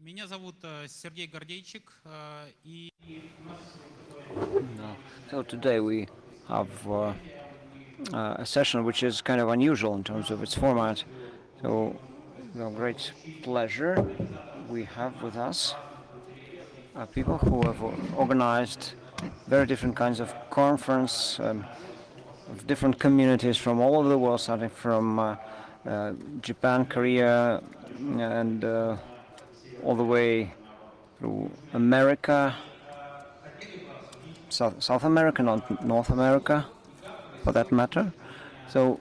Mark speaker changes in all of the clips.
Speaker 1: Меня зовут Сергей Гордейчик, и
Speaker 2: So today we have a session which is kind of unusual in terms of its format. So, great pleasure we have with us people who have organized very different kinds of conference of different communities from all over the world, starting from Japan, Korea, and all the way through America, South America, not North America, for that matter. So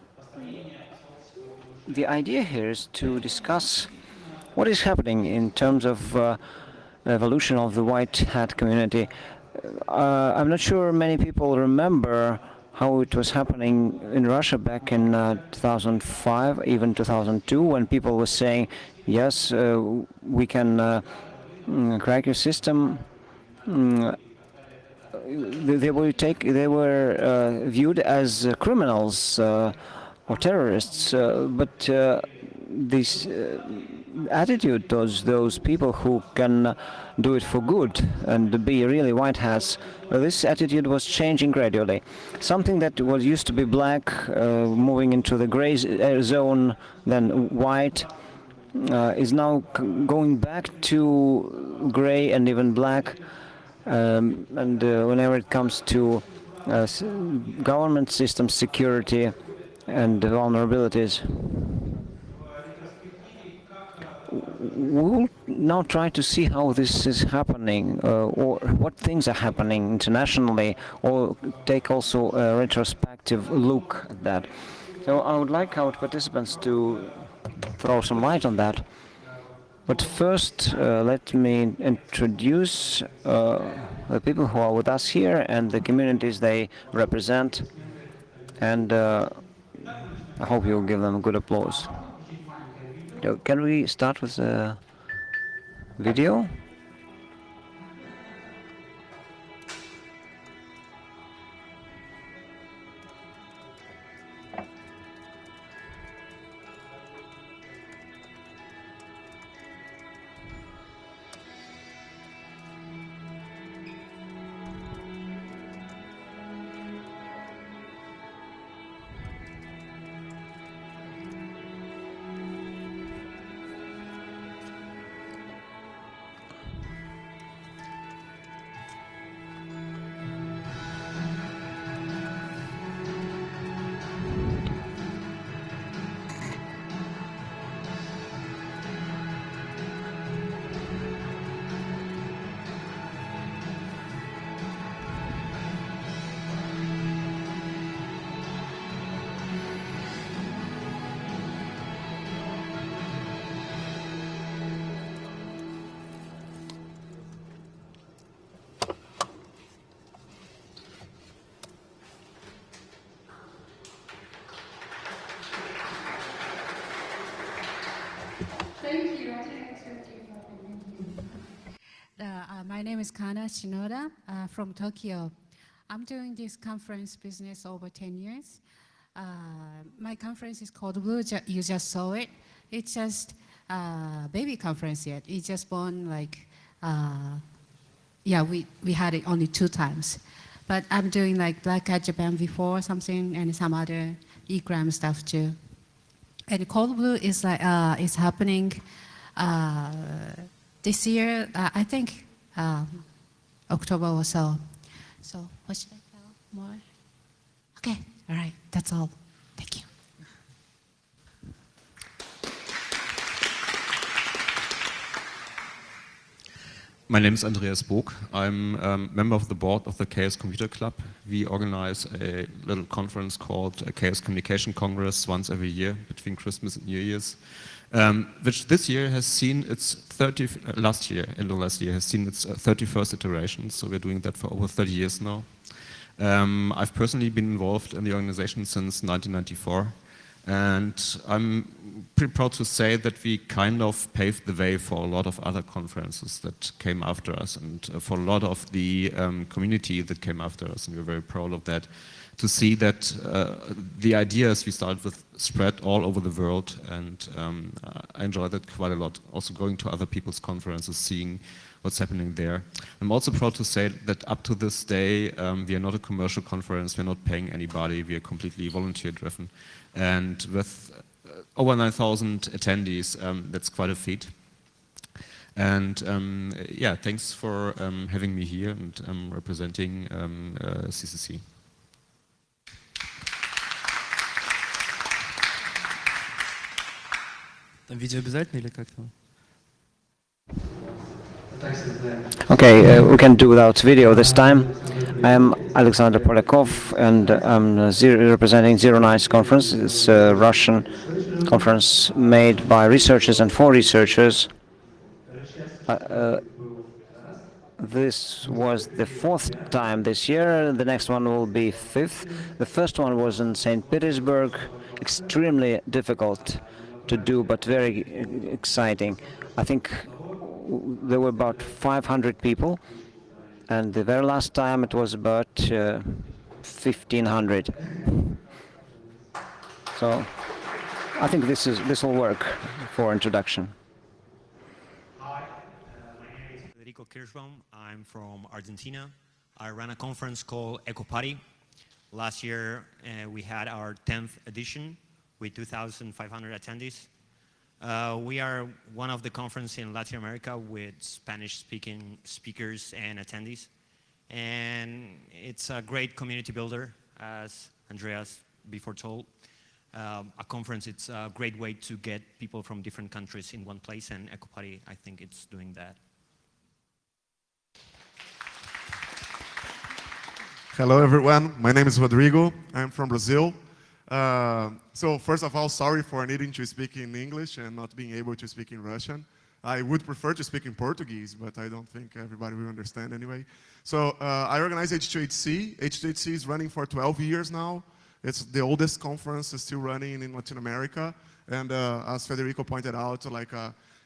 Speaker 2: the idea here is to discuss what is happening in terms of the evolution of the white hat community. I'm not sure many people remember how it was happening in Russia back in 2005, even 2002, when people were saying, yes, we can crack your system. They were viewed as criminals or terrorists, but this attitude towards those people who can do it for good and be really white hats, this attitude was changing gradually. Something that was used to be black, moving into the gray zone, then white, is now going back to gray and even black. And whenever it comes to government system security and vulnerabilities, we'll now try to see how this is happening, or what things are happening internationally, or take also a retrospective look at that. So I would like our participants to throw some light on that. But first, let me introduce the people who are with us here and the communities they represent, and I hope you'll give them a good applause. So can we start with the video?
Speaker 3: Thank you. My name is Kana Shinoda from Tokyo. I'm doing this conference business over 10 years. My conference is called Blue. You just saw it. It's just a baby conference yet. It's just born like, yeah, we had it only 2 times. But I'm doing like Black Hat Japan before something and some other egram stuff too. And Cold Blue is like is happening this year. I think October or so. So what should I tell more? Okay, all right, that's all. Thank you.
Speaker 4: My name is Andreas Bog. I'm a member of the board of the Chaos Computer Club. We organize a little conference called a Chaos Communication Congress once every year between Christmas and New Year's, which this year has seen its last year has seen its 31st iteration. So we're doing that for over 30 years now. I've personally been involved in the organization since 1994. And I'm pretty proud to say that we kind of paved the way for a lot of other conferences that came after us, and for a lot of the community that came after us, and we're very proud of that, to see that the ideas we started with spread all over the world, and I enjoy that quite a lot, also going to other people's conferences, seeing what's happening there. I'm also proud to say that up to this day, we are not a commercial conference, we're not paying anybody, we are completely volunteer driven. And with over 9,000 attendees, that's quite a feat. And yeah, thanks for having me here and representing CCC.
Speaker 5: Там видео обязательно или как-то?
Speaker 2: Okay, we can do without video this time. I am Alexander Polyakov, and I'm representing Zero Nights Conference. It's a Russian conference made by researchers and for researchers. This was the 4th time this year. The next one will be 5th. The first one was in St. Petersburg. Extremely difficult to do, but very exciting. I think there were about 500 people, and the very last time it was about 1,500. So I think this will work for introduction.
Speaker 6: Hi, my name is Federico Kirschbaum. I'm from Argentina. I run a conference called EcoParty. Last year we had our 10th edition with 2,500 attendees. We are one of the conferences in Latin America with Spanish-speaking speakers and attendees. And it's a great community builder, as Andreas before told. A conference, it's a great way to get people from different countries in one place, and EcoParty, I think it's doing that.
Speaker 7: Hello everyone, my name is Rodrigo, I'm from Brazil. So first of all, sorry for needing to speak in English and not being able to speak in Russian. I would prefer to speak in Portuguese, but I don't think everybody will understand anyway. So I organize H2HC. H2HC is running for 12 years now. It's the oldest conference, is still running in Latin America. And as Federico pointed out,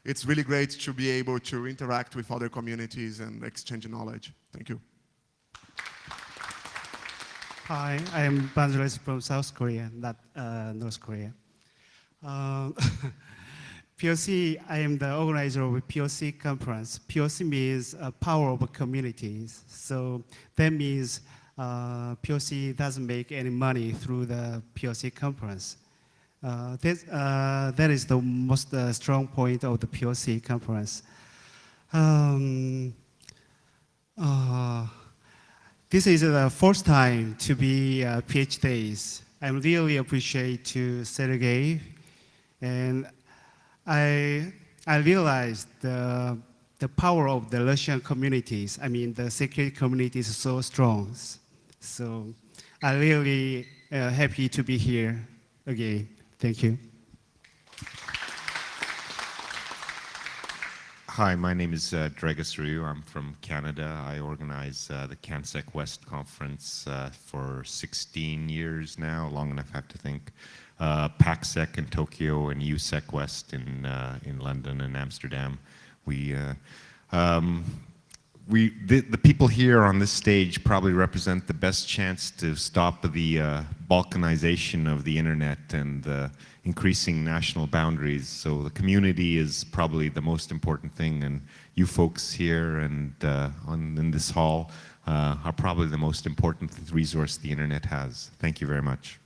Speaker 7: it's really great to be able to interact with other communities and exchange knowledge. Thank you.
Speaker 8: Hi, I am Banjalis from South Korea, not North Korea. POC, I am the organizer of a POC conference. POC means power of communities. So that means POC doesn't make any money through the POC conference. That is the most strong point of the POC conference. This is the first time to be PhDs. I really appreciate to Sergey, and I realized the power of the Russian communities. I mean, the security community is so strong. So I'm really happy to be here again. Thank you.
Speaker 9: Hi, my name is Dregas Ryu. I'm from Canada. I organize the CanSec West conference for 16 years now, long enough I have to think. PACSec in Tokyo and USEC West in London and Amsterdam. The people here on this stage probably represent the best chance to stop the balkanization of the internet and increasing national boundaries. So the community is probably the most important thing, and you folks here and in this hall are probably the most important resource the internet has. Thank you very much.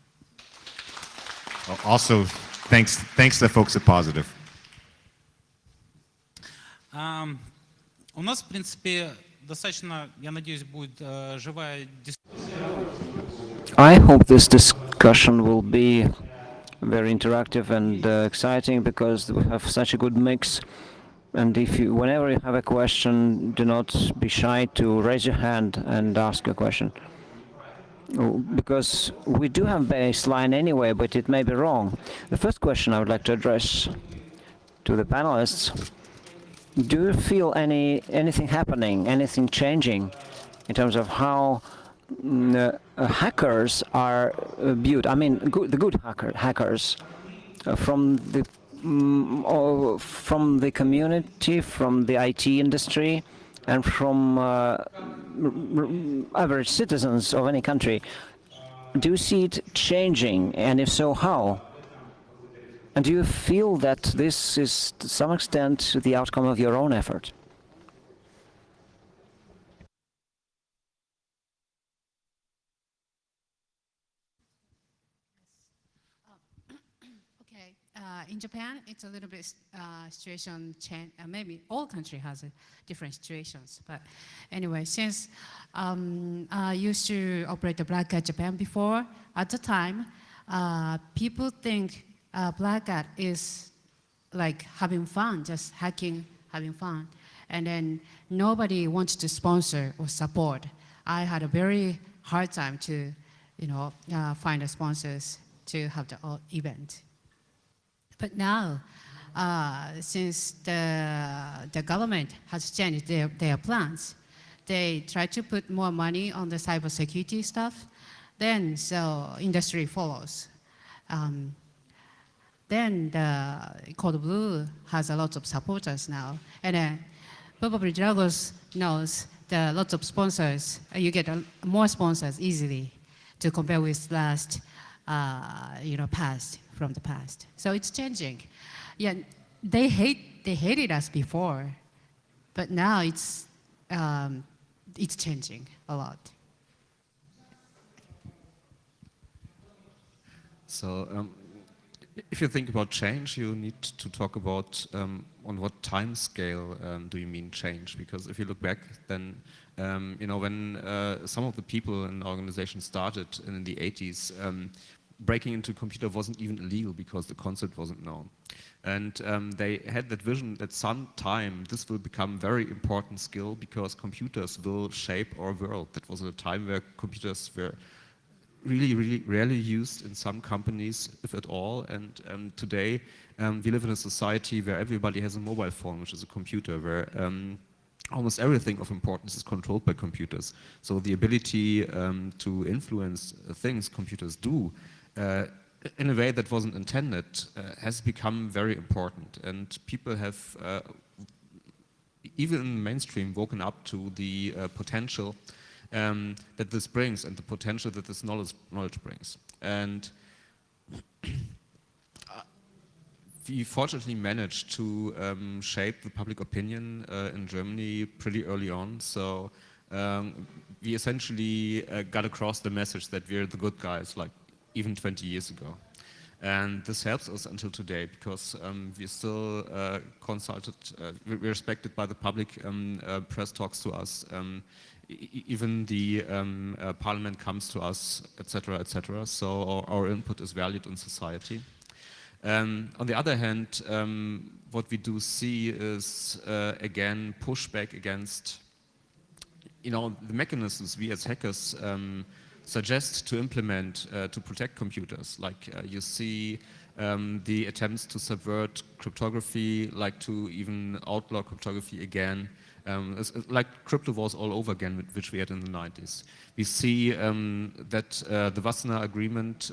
Speaker 9: Also, thanks to the folks at Positive.
Speaker 1: У нас, в принципе, достаточно, я надеюсь, будет живая дискуссия.
Speaker 2: I hope this discussion will be very interactive and exciting, because we have such a good mix. And whenever you have a question, do not be shy to raise your hand and ask a question. Because we do have baseline anyway, but it may be wrong. The first question I would like to address to the panelists: do you feel anything happening, anything changing in terms of how hackers are viewed. I mean, the good hackers from the community, from the IT industry, and from average citizens of any country. Do you see it changing, and if so, how? And do you feel that this is, to some extent, the outcome of your own effort?
Speaker 3: Okay, in Japan, it's a little bit situation change. Maybe all country has different situations. But anyway, since I used to operate the Black Hat Japan before, at the time, people think Black Hat is like having fun, just hacking, having fun. And then nobody wants to sponsor or support. I had a very hard time to, find the sponsors to have the event. But now, since the government has changed their plans, they try to put more money on the cybersecurity stuff, then so industry follows. Then the Code Blue has a lot of supporters now, and probably Dragos knows there are lots of sponsors. You get more sponsors easily to compare with last, past. From the past. So it's changing. Yeah, they hated us before, but now it's changing a lot.
Speaker 4: So if you think about change, you need to talk about on what time scale do you mean change? Because if you look back, then when some of the people in the organization started in the 80s, breaking into a computer wasn't even illegal because the concept wasn't known. And they had that vision that sometime this will become very important skill because computers will shape our world. That was a time where computers were really, really rarely used in some companies, if at all. And today we live in a society where everybody has a mobile phone, which is a computer, where almost everything of importance is controlled by computers. So the ability to influence things computers do in a way that wasn't intended has become very important, and people have even in the mainstream woken up to the potential that this brings and the potential that this knowledge brings. And we fortunately managed to shape the public opinion in Germany pretty early on. So we essentially got across the message that we're the good guys, like even 20 years ago. And this helps us until today because we're still consulted, we're respected by the public, press talks to us, even the parliament comes to us, etc., etc. So our input is valued in society. On the other hand, what we do see is, again, pushback against, the mechanisms we as hackers suggest to implement to protect computers. Like you see the attempts to subvert cryptography, like to even outlaw cryptography again. It's like crypto wars all over again, which we had in the 90s. We see that the Wassenaar Agreement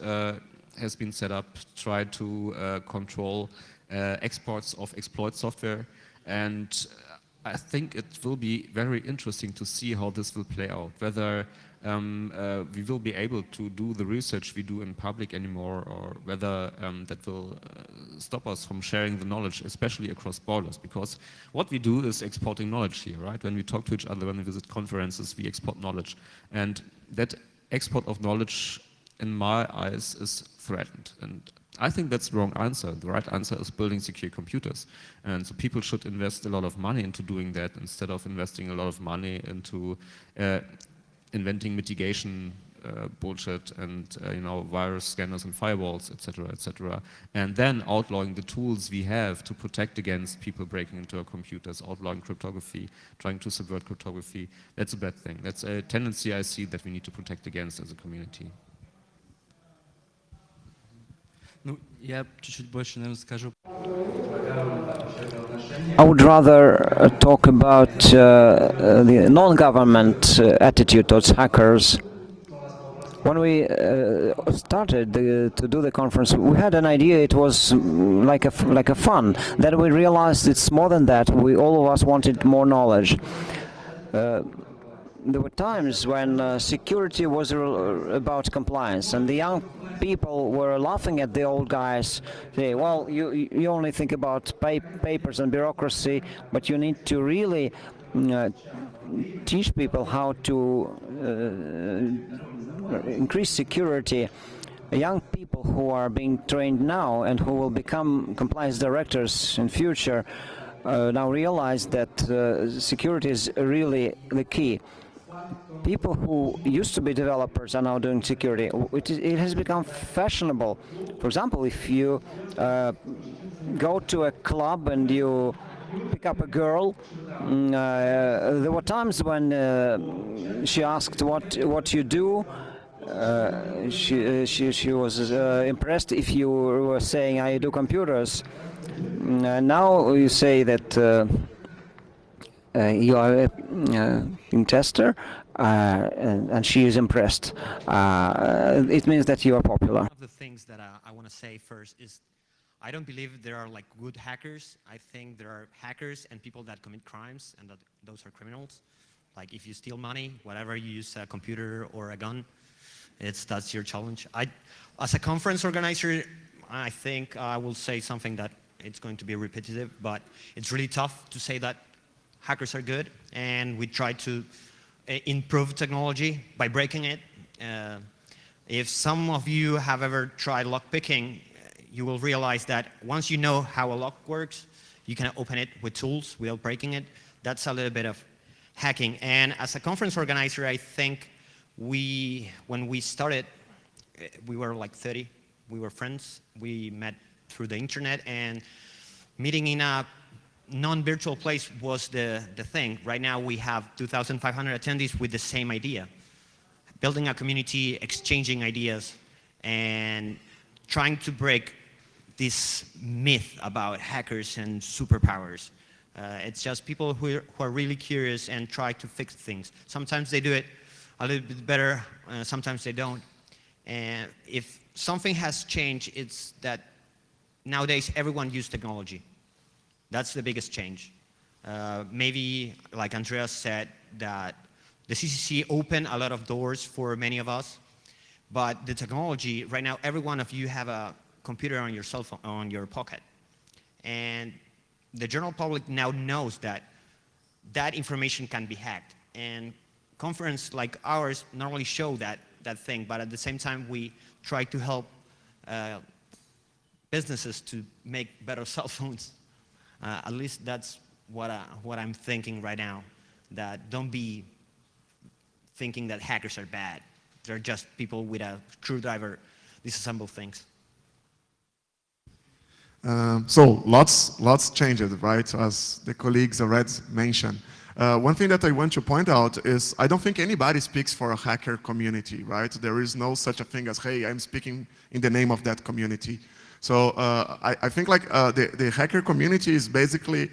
Speaker 4: has been set up to try to control exports of exploit software, and I think it will be very interesting to see how this will play out, whether we will be able to do the research we do in public anymore, or whether that will stop us from sharing the knowledge, especially across borders. Because what we do is exporting knowledge here, right? When we talk to each other, when we visit conferences, we export knowledge. And that export of knowledge, in my eyes, is threatened. And I think that's the wrong answer. The right answer is building secure computers. And so people should invest a lot of money into doing that instead of investing a lot of money into inventing mitigation bullshit and virus scanners and firewalls, etc., etc., and then outlawing the tools we have to protect against people breaking into our computers, outlawing cryptography, trying to subvert cryptography. That's a bad thing. That's a tendency I see that we need to protect against as a community.
Speaker 5: Ну, я чуть-чуть больше, наверное, скажу.
Speaker 2: I would rather talk about the non-government attitude towards hackers. When we started to do the conference, we had an idea. It was like a fun. Then we realized it's more than that. We all of us wanted more knowledge. There were times when security was about compliance, and the young people were laughing at the old guys. Say, well, you only think about papers and bureaucracy, but you need to really teach people how to increase security. Young people who are being trained now and who will become compliance directors in future now realize that security is really the key. People who used to be developers are now doing security. It has become fashionable. For example, if you go to a club and you pick up a girl, there were times when she asked what you do. She was impressed if you were saying I do computers. Now you say that you are a tester, and she is impressed. It means that you are popular.
Speaker 6: One of the things that I want to say first is I don't believe there are like good hackers. I think there are hackers and people that commit crimes, and that those are criminals. Like if you steal money, whatever, you use a computer or a gun, that's your challenge. As a conference organizer, I think I will say something that it's going to be repetitive, but it's really tough to say that hackers are good, and we try to improve technology by breaking it. If some of you have ever tried lockpicking, you will realize that once you know how a lock works, you can open it with tools without breaking it. That's a little bit of hacking. And as a conference organizer, I think when we started, we were like 30. We were friends. We met through the internet, and meeting in a non-virtual place was the thing. Right now we have 2,500 attendees with the same idea. Building a community, exchanging ideas, and trying to break this myth about hackers and superpowers. It's just people who are really curious and try to fix things. Sometimes they do it a little bit better, sometimes they don't. And if something has changed, it's that nowadays everyone uses technology. That's the biggest change. Maybe, like Andreas said, that the CCC opened a lot of doors for many of us, but the technology, right now, every one of you have a computer on your cell phone, on your pocket. And the general public now knows that that information can be hacked. And conferences like ours not only show that thing, but at the same time, we try to help businesses to make better cell phones. At least that's what I'm thinking right now, that don't be thinking that hackers are bad. They're just people with a screwdriver disassemble things.
Speaker 7: So lots changed, right? As the colleagues already mentioned. One thing that I want to point out is I don't think anybody speaks for a hacker community, right? There is no such a thing as, hey, I'm speaking in the name of that community. So I think like the hacker community is basically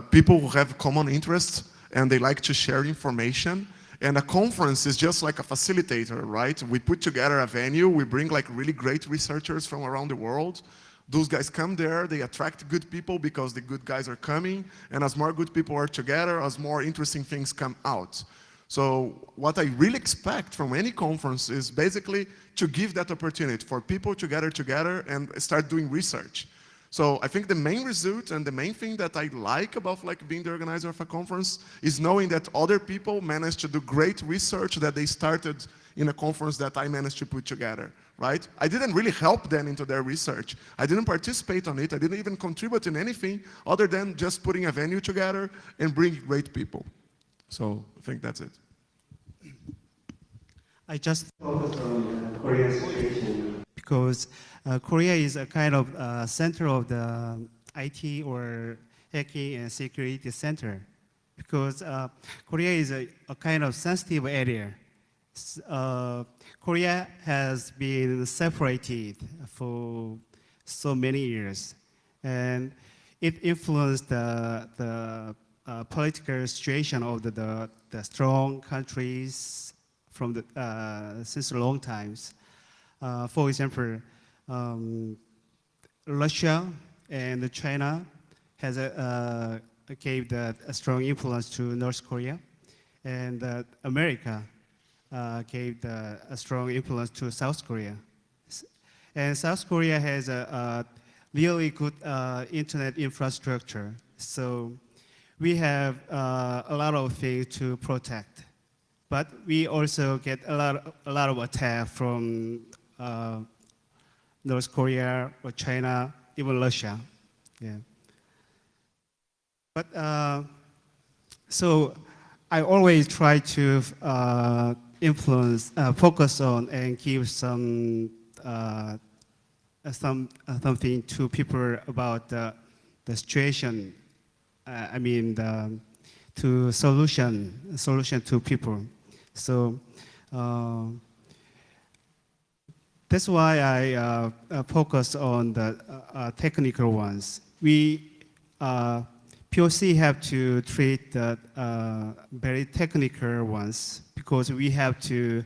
Speaker 7: people who have common interests and they like to share information. And a conference is just like a facilitator, right? We put together a venue, we bring like really great researchers from around the world. Those guys come there, they attract good people because the good guys are coming, and as more good people are together, as more interesting things come out. So what I really expect from any conference is basically to give that opportunity for people to gather together and start doing research. So I think the main result and the main thing that I like about like being the organizer of a conference is knowing that other people managed to do great research that they started in a conference that I managed to put together, right? I didn't really help them into their research. I didn't participate on it. I didn't even contribute in anything other than just putting a venue together and bringing great people. So I think that's it.
Speaker 8: I just focus on the Korean situation because Korea is a kind of center of the IT or hacking and security center, because Korea is a kind of sensitive area. Korea has been separated for so many years, and it influenced the political situation of the strong countries from the since a long times. For example, Russia and China has gave a strong influence to North Korea, and America gave a strong influence to South Korea. And South Korea has a really good internet infrastructure. So we have a lot of things to protect. But we also get a lot of attack from North Korea or China, even Russia. Yeah. But so I always try to focus on and give something to people about the situation. To solution to people. So that's why I focus on the technical ones. We POC have to treat the very technical ones because we have to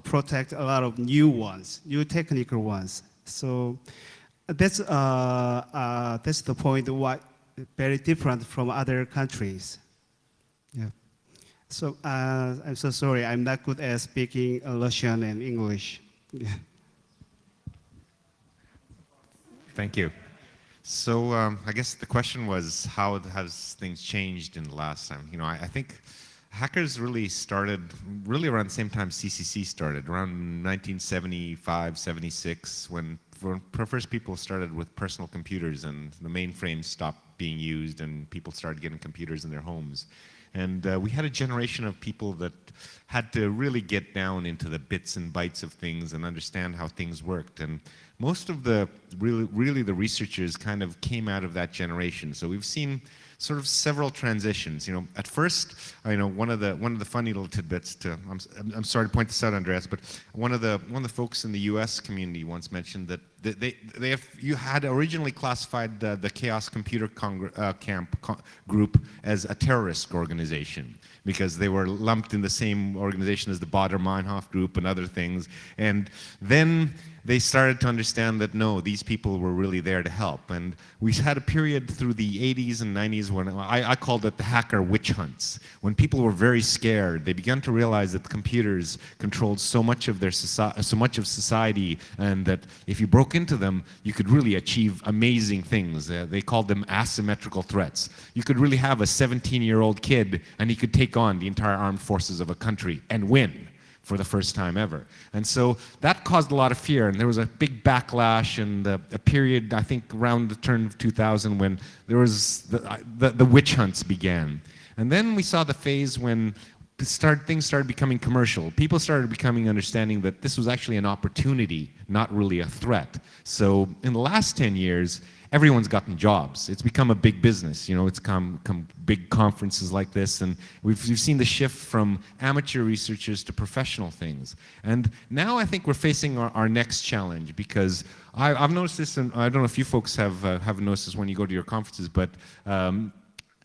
Speaker 8: protect a lot of new ones, new technical ones. So that's the point why very different from other countries. Yeah. So I'm so sorry, I'm not good at speaking Russian and English. Yeah.
Speaker 9: Thank you. So I guess the question was, how has things changed in the last time? You know, I think hackers really started around the same time CCC started, around 1975, 76, when first people started with personal computers and the mainframes stopped being used and people started getting computers in their homes. And we had a generation of people that had to really get down into the bits and bytes of things and understand how things worked. And most of the, really the researchers kind of came out of that generation. So we've seen sort of several transitions. You know, at first, you know, one of the funny little tidbits to, I'm sorry to point this out, Andreas, but one of the folks in the U.S. community once mentioned that you had originally classified the Chaos Computer Group as a terrorist organization because they were lumped in the same organization as the Baader-Meinhof Group and other things. And then they started to understand that no, these people were really there to help. And we had a period through the 80s and 90s when I called it the hacker witch hunts. When people were very scared, they began to realize that the computers controlled so much of society, and that if you broke into them, you could really achieve amazing things. They called them asymmetrical threats. You could really have a 17-year-old kid, and he could take on the entire armed forces of a country and win for the first time ever. And so that caused a lot of fear, and there was a big backlash and a period, I think, around the turn of 2000 when there was the witch hunts began. And then we saw the phase when things started becoming commercial. People started becoming understanding that this was actually an opportunity, not really a threat. So in the last 10 years, everyone's gotten jobs. It's become a big business. You know, it's come big conferences like this, and we've seen the shift from amateur researchers to professional things. And now I think we're facing our next challenge, because I've noticed this, and I don't know if you folks have noticed this when you go to your conferences, but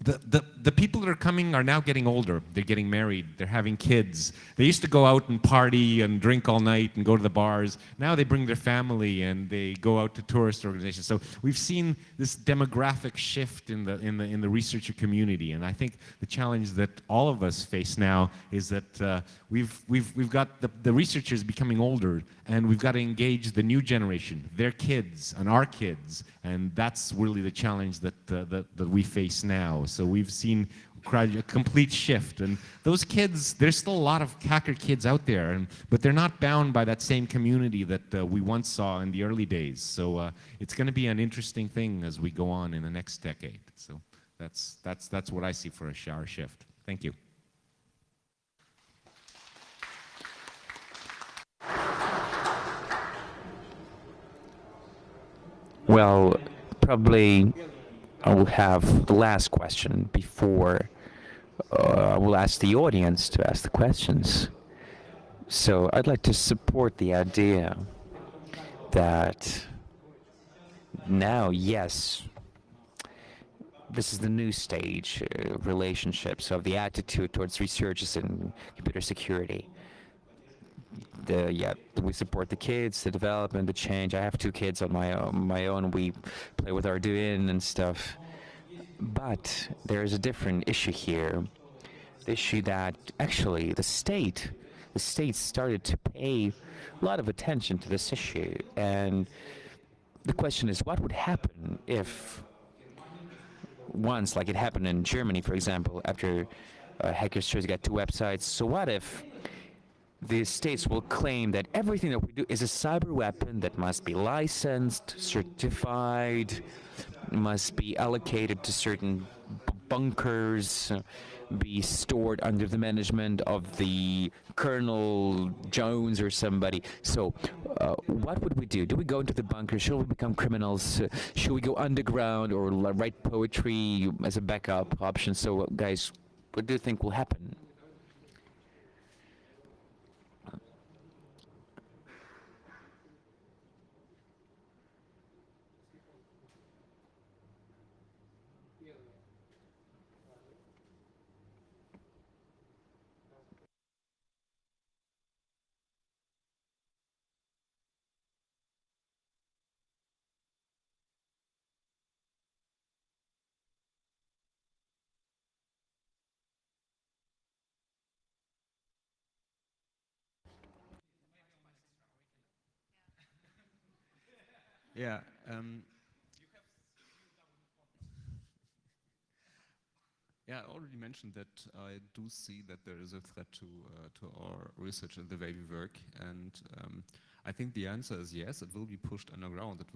Speaker 9: the people that are coming are now getting older. They're getting married. They're having kids. They used to go out and party and drink all night and go to the bars. Now they bring their family and they go out to tourist organizations. So we've seen this demographic shift in the researcher community. And I think the challenge that all of us face now is that we've got the researchers becoming older, and we've got to engage the new generation, their kids and our kids. And that's really the challenge that we face now. So we've seen a complete shift. And those kids, there's still a lot of hacker kids out there, but they're not bound by that same community that we once saw in the early days. So it's going to be an interesting thing as we go on in the next decade. So that's what I see for a shower shift. Thank you.
Speaker 10: Well, probably I will have the last question before I will ask the audience to ask the questions. So I'd like to support the idea that now, yes, this is the new stage of relationships, of the attitude towards researchers in computer security. We support the kids, the development, the change. I have 2 kids on my own. We play with Arduino and stuff. But there is a different issue here. The issue that actually the state started to pay a lot of attention to this issue. And the question is, what would happen if once, like it happened in Germany, for example, after hackers tried to get 2 websites. So what if the states will claim that everything that we do is a cyber weapon that must be licensed, certified, must be allocated to certain bunkers, be stored under the management of the Colonel Jones or somebody. So what would we do? Do we go into the bunker? Should we become criminals? Should we go underground or write poetry as a backup option? So guys, what do you think will happen?
Speaker 4: Yeah. Yeah, I already mentioned that I do see that there is a threat to our research and the way we work, and I think the answer is yes. It will be pushed underground. It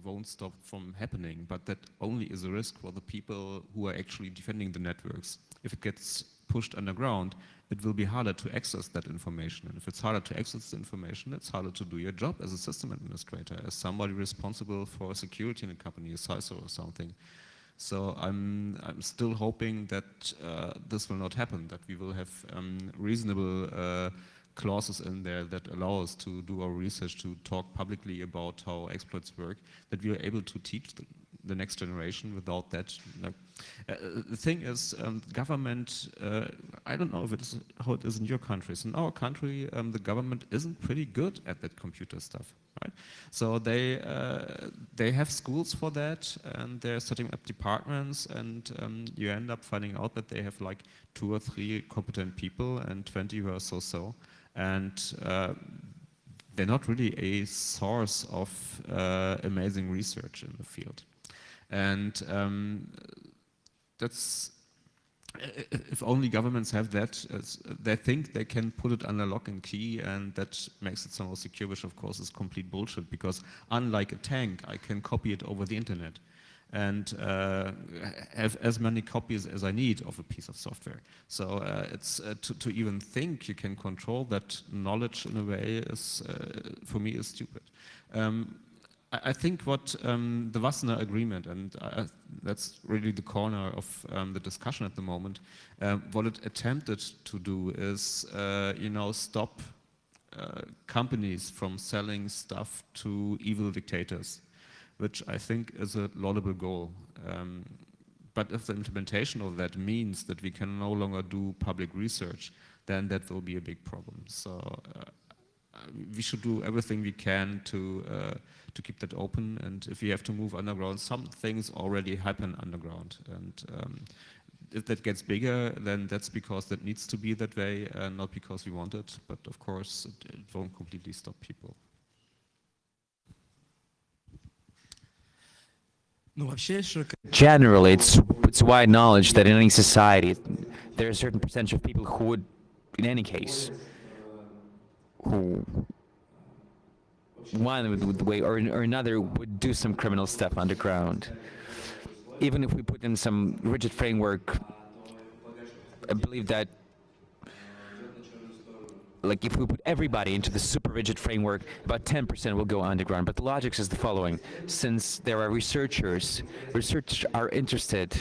Speaker 4: won't stop from happening, but that only is a risk for the people who are actually defending the networks. If it gets pushed underground, it will be harder to access that information. And if it's harder to access the information, it's harder to do your job as a system administrator, as somebody responsible for security in a company, a CISO or something. So I'm still hoping that this will not happen, that we will have reasonable clauses in there that allow us to do our research, to talk publicly about how exploits work, that we are able to teach the next generation without that. The thing is, government, I don't know if it's how it is in your countries. In our country, the government isn't pretty good at that computer stuff, right? So they have schools for that, and they're setting up departments, and you end up finding out that they have like 2 or 3 competent people and 20 who are so-so. And they're not really a source of amazing research in the field. And that's, if only governments have that, they think they can put it under lock and key, and that makes it somehow secure, which of course is complete bullshit, because unlike a tank, I can copy it over the internet and have as many copies as I need of a piece of software. So it's to even think you can control that knowledge in a way is, for me, is stupid. I think what the Wassenaar Agreement, and that's really the corner of the discussion at the moment, what it attempted to do is, stop companies from selling stuff to evil dictators, which I think is a laudable goal. But if the implementation of that means that we can no longer do public research, then that will be a big problem. So we should do everything we can to keep that open, and if we have to move underground, some things already happen underground, and if that gets bigger, then that's because that needs to be that way, not because we want it, but of course it won't completely stop people.
Speaker 10: Generally, it's wide knowledge that in any society, there are a certain percentage of people who would, in any case, who one way or another would do some criminal stuff underground. Even if we put in some rigid framework, I believe that, like, if we put everybody into the super rigid framework, about 10% will go underground. But the logic is the following: since there are researchers are interested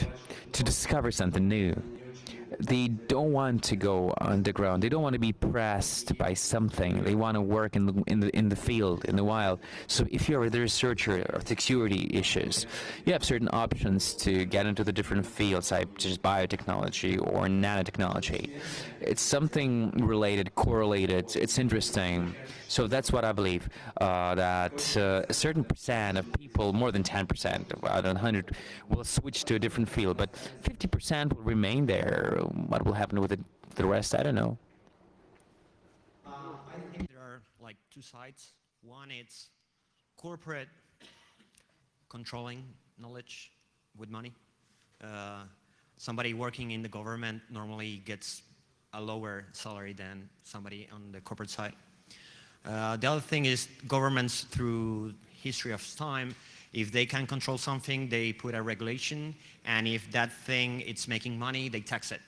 Speaker 10: to discover something new, they don't want to go underground. They don't want to be pressed by something. They want to work in the field, in the wild. So if you're a researcher of security issues, you have certain options to get into the different fields, such as biotechnology or nanotechnology. It's something related, correlated. It's interesting. So that's what I believe, that a certain percent of people, more than 10%, out of 100, will switch to a different field, but 50% will remain there. What will happen with the rest, I don't know.
Speaker 6: I think there are like two sides. One, it's corporate controlling knowledge with money. Somebody working in the government normally gets a lower salary than somebody on the corporate side. The other thing is governments, through history of time, if they can control something, they put a regulation, and if that thing it's making money, they tax it.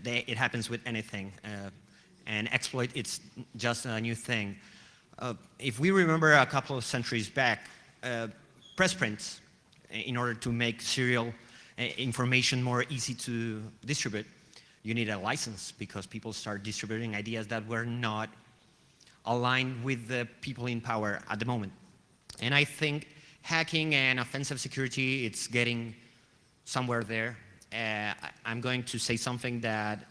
Speaker 6: It happens with anything, and exploit, it's just a new thing. If we remember a couple of centuries back, press prints, in order to make serial information more easy to distribute, you need a license because people start distributing ideas that were not aligned with the people in power at the moment. And I think hacking and offensive security, it's getting somewhere there. I'm going to say something that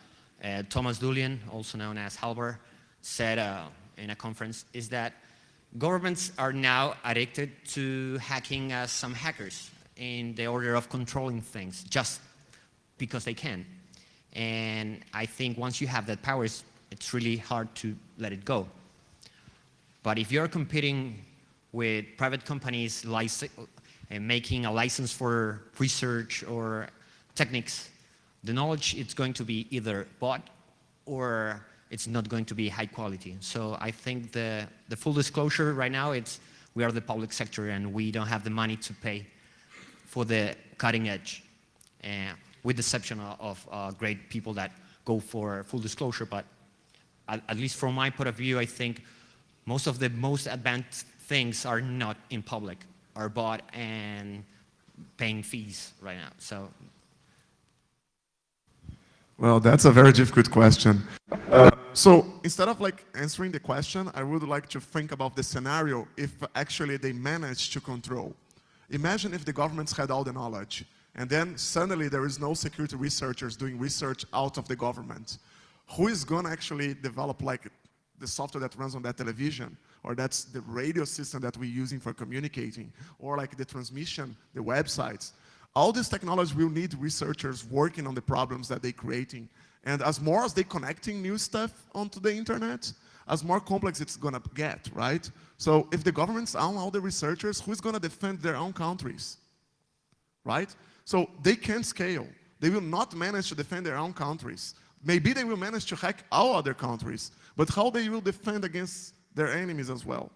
Speaker 6: Thomas Dulien, also known as Halber, said in a conference, is that governments are now addicted to hacking as some hackers in the order of controlling things, just because they can. And I think once you have that power, it's really hard to let it go. But if you're competing with private companies and making a license for research or techniques, the knowledge it's going to be either bought or it's not going to be high quality. So I think the full disclosure right now, we are the public sector and we don't have the money to pay for the cutting edge, with the exception of great people that go for full disclosure. But at least from my point of view, I think most of the most advanced things are not in public, are bought and paying fees right now. So,
Speaker 7: well, that's a very difficult question. So instead of like answering the question, I would like to think about the scenario if actually they manage to control. Imagine if the governments had all the knowledge, and then suddenly there is no security researchers doing research out of the government. Who is going to actually develop like the software that runs on that television, or that's the radio system that we're using for communicating, or like the transmission, the websites? All this technology will need researchers working on the problems that they're creating. And as more as they're connecting new stuff onto the internet, as more complex it's gonna get, right? So if the governments own all the researchers, who's gonna defend their own countries, right? So they can't scale. They will not manage to defend their own countries. Maybe they will manage to hack all other countries, but how they will defend against their enemies as well?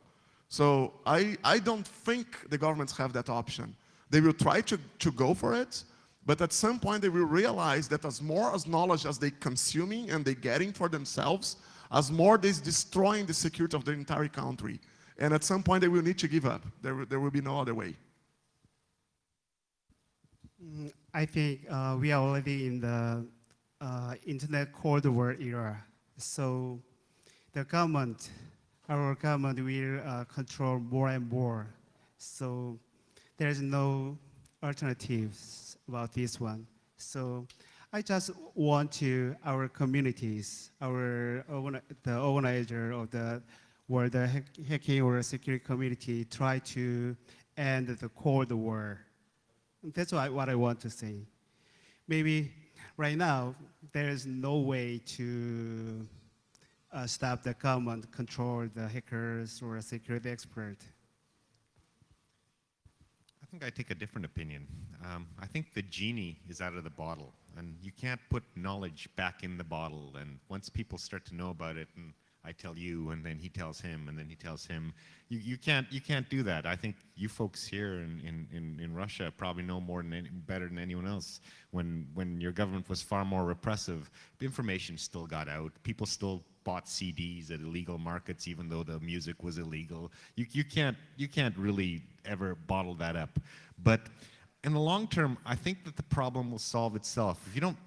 Speaker 7: So I don't think the governments have that option. They will try to go for it, but at some point they will realize that as more as knowledge as they're consuming and they're getting for themselves, as more they're destroying the security of the entire country. And at some point they will need to give up. There will be no other way.
Speaker 8: I think we are already in the internet Cold War era. So the government, our government will control more and more. So there's no alternatives about this one. So I just want to our communities, the organizer of the World Hacking or Security Community try to end the Cold War. That's what I want to say. Maybe right now there is no way to stop the government control the hackers or a security expert.
Speaker 9: I think I take a different opinion. I think the genie is out of the bottle, and you can't put knowledge back in the bottle. And once people start to know about it, and I tell you, and then he tells him, and then he tells him, you can't do that. I think you folks here in Russia probably know better than anyone else. When your government was far more repressive, the information still got out. People still bought CDs at illegal markets, even though the music was illegal. You can't really ever bottle that up. But in the long term, I think that the problem will solve itself.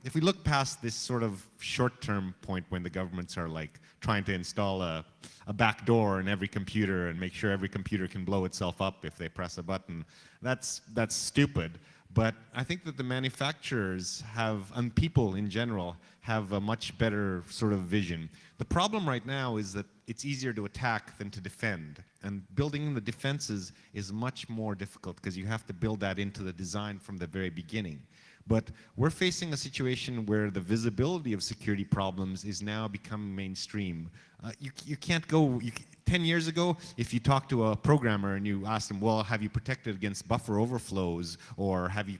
Speaker 9: If we look past this sort of short-term point when the governments are like trying to install a backdoor in every computer and make sure every computer can blow itself up if they press a button, that's stupid. But I think that the manufacturers have, and people in general, have a much better sort of vision. The problem right now is that it's easier to attack than to defend. And building the defenses is much more difficult because you have to build that into the design from the very beginning. But we're facing a situation where the visibility of security problems is now becoming mainstream. You can't go, 10 years ago, if you talk to a programmer and you ask them, well, have you protected against buffer overflows, or have you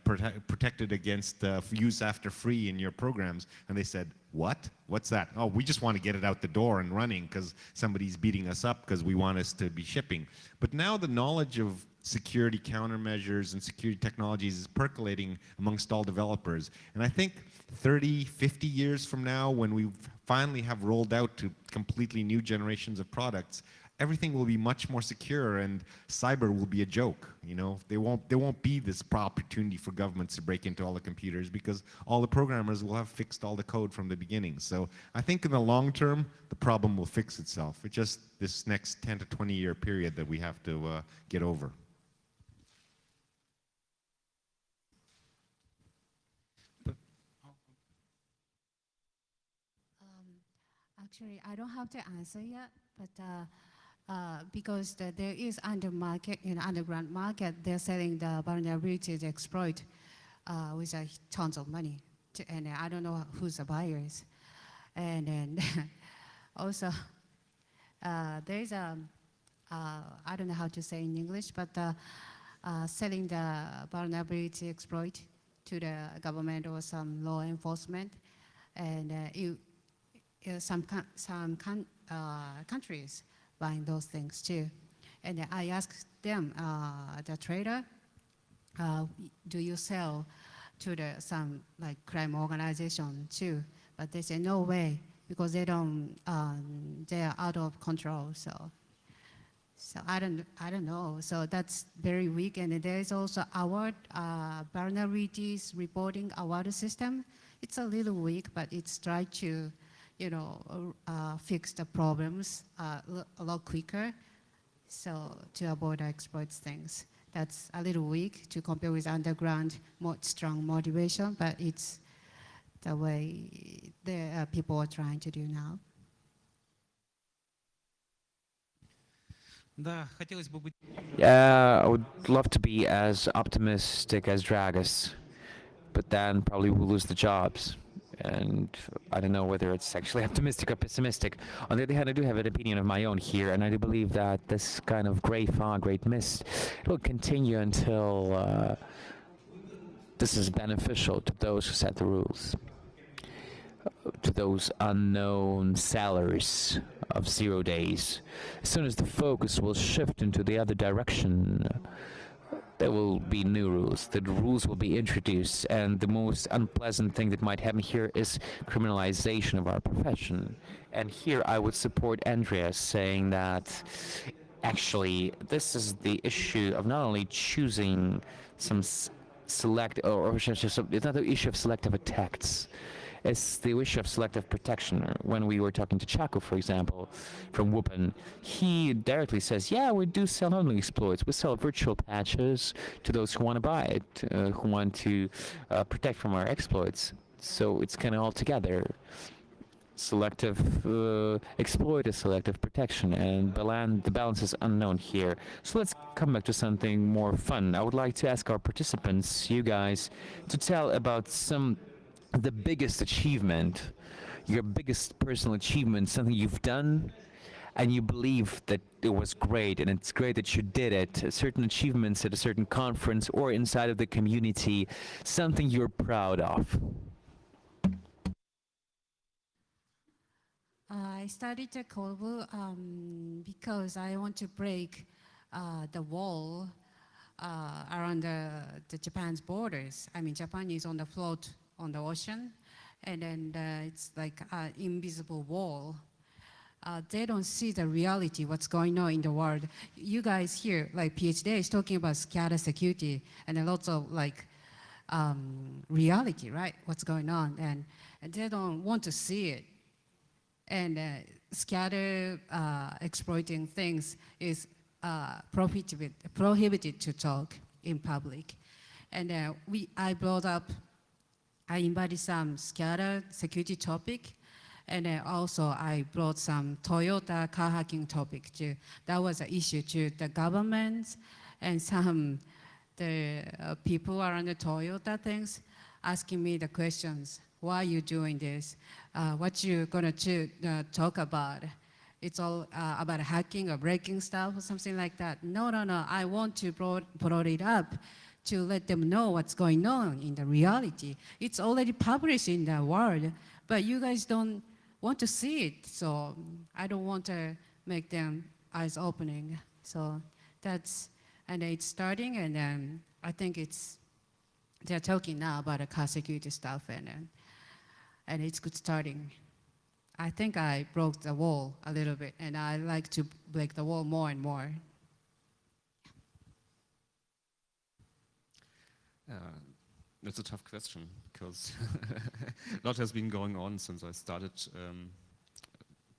Speaker 9: protected against use after free in your programs? And they said, what? What's that? Oh, we just want to get it out the door and running because somebody's beating us up because we want us to be shipping. But now the knowledge of security countermeasures and security technologies is percolating amongst all developers. And I think 30, 50 years from now, when we finally have rolled out to completely new generations of products, everything will be much more secure and cyber will be a joke. You know, there won't be this opportunity for governments to break into all the computers because all the programmers will have fixed all the code from the beginning. So I think in the long term, the problem will fix itself. It's just this next 10 to 20 year period that we have to get over.
Speaker 3: Actually, I don't have the answer yet, but because there is underground market, they're selling the vulnerability to exploit with tons of money, and I don't know who's the buyers. And then also there is a I don't know how to say in English, but selling the vulnerability exploit to the government or some law enforcement, and some countries buying those things too. And I asked them, the trader, do you sell to some like crime organization too? But they say no way because they don't, they are out of control. So I don't know. So that's very weak. And there is also our vulnerabilities reporting award system. It's a little weak, but it's tried to, fix the problems a lot quicker, so to avoid exploits things. That's a little weak to compare with underground, more strong motivation, but it's the way the people are trying to do now.
Speaker 1: Да, хотелось бы быть.
Speaker 10: Yeah, I would love to be as optimistic as Dragus, but then probably we'll lose the jobs. And I don't know whether it's actually optimistic or pessimistic. On the other hand, I do have an opinion of my own here, and I do believe that this kind of gray fog, great mist, will continue until this is beneficial to those who set the rules, to those unknown sellers of 0 days. As soon as the focus will shift into the other direction, there will be new rules. The rules will be introduced, and the most unpleasant thing that might happen here is criminalization of our profession. And here I would support Andreas saying that actually this is the issue of not only choosing some select, or it's not the issue of selective attacks. It's the issue of selective protection. When we were talking to Chaco, for example, from Wupen, he directly says, yeah, we do sell not only exploits, we sell virtual patches to those who want to buy it, who want to protect from our exploits. So it's kind of all together. Selective exploit is selective protection, and the balance is unknown here. So let's come back to something more fun. I would like to ask our participants, you guys, to tell about the biggest achievement, your biggest personal achievement, something you've done and you believe that it was great, and it's great that you did it, certain achievements at a certain conference or inside of the community, something you're proud of.
Speaker 3: I started the Kobu because I want to break the wall around the Japan's borders. I mean, Japan is on the float on the ocean, and then it's like an invisible wall they don't see the reality, what's going on in the world. You guys here, like PhD is talking about scatter security and a lot of like reality, right? What's going on, and they don't want to see it. And scatter exploiting things is prohibited to talk in public. And I invited some scatter security topic, and also I brought some Toyota car hacking topic too. That was an issue to the government and some the people around the Toyota things asking me the questions. Why are you doing this? What you gonna talk about? It's all about hacking or breaking stuff or something like that. No. I want to brought it up to let them know what's going on in the reality. It's already published in the world, but you guys don't want to see it. So I don't want to make them eyes opening. So that's, and it's starting, and then I think they're talking now about the car security stuff, and it's good starting. I think I broke the wall a little bit, and I like to break the wall more and more.
Speaker 4: That's a tough question because a lot has been going on since I started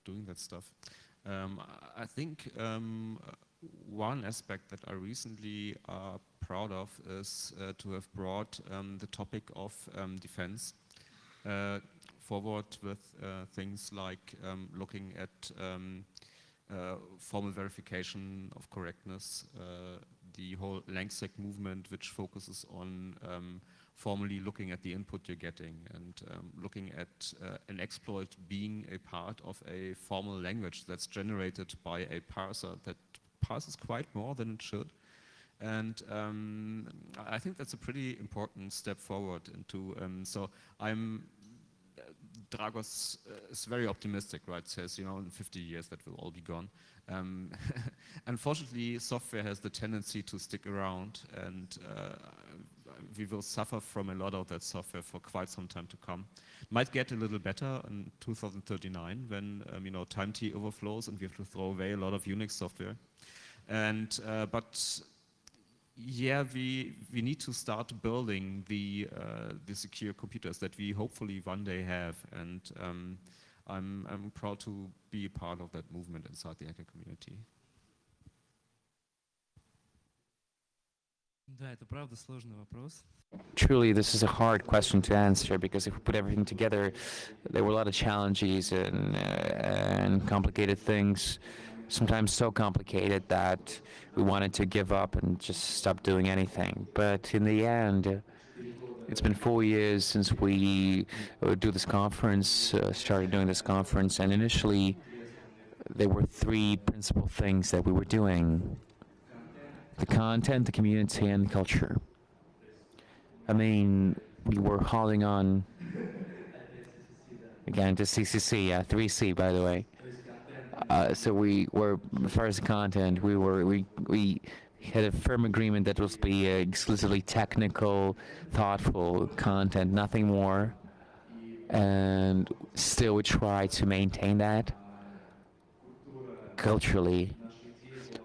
Speaker 4: doing that stuff. I think one aspect that I recently are proud of is to have brought the topic of defense forward with things like looking at formal verification of correctness, the whole LangSec movement, which focuses on formally looking at the input you're getting and looking at an exploit being a part of a formal language that's generated by a parser that parses quite more than it should. And I think that's a pretty important step forward into, so Dragos is very optimistic, right? Says, in 50 years that will all be gone. Unfortunately, software has the tendency to stick around, and we will suffer from a lot of that software for quite some time to come. Might get a little better in 2039 when time T overflows and we have to throw away a lot of Unix software. And but yeah, we need to start building the secure computers that we hopefully one day have, and I'm proud to be a part of that movement inside the hacker community.
Speaker 5: Да, это правда сложный вопрос.
Speaker 10: Truly, this is a hard question to answer because if we put everything together, there were a lot of challenges and complicated things. Sometimes so complicated that we wanted to give up and just stop doing anything. But in the end, it's been 4 years since we do this conference, started doing this conference, and initially there were 3 principal things that we were doing: the content, the community, and the culture. I mean, we were holding on, again, to CCC, 3C, by the way. So we were, as far as the content, we had a firm agreement that was be exclusively technical, thoughtful content, nothing more. And still we try to maintain that. Culturally,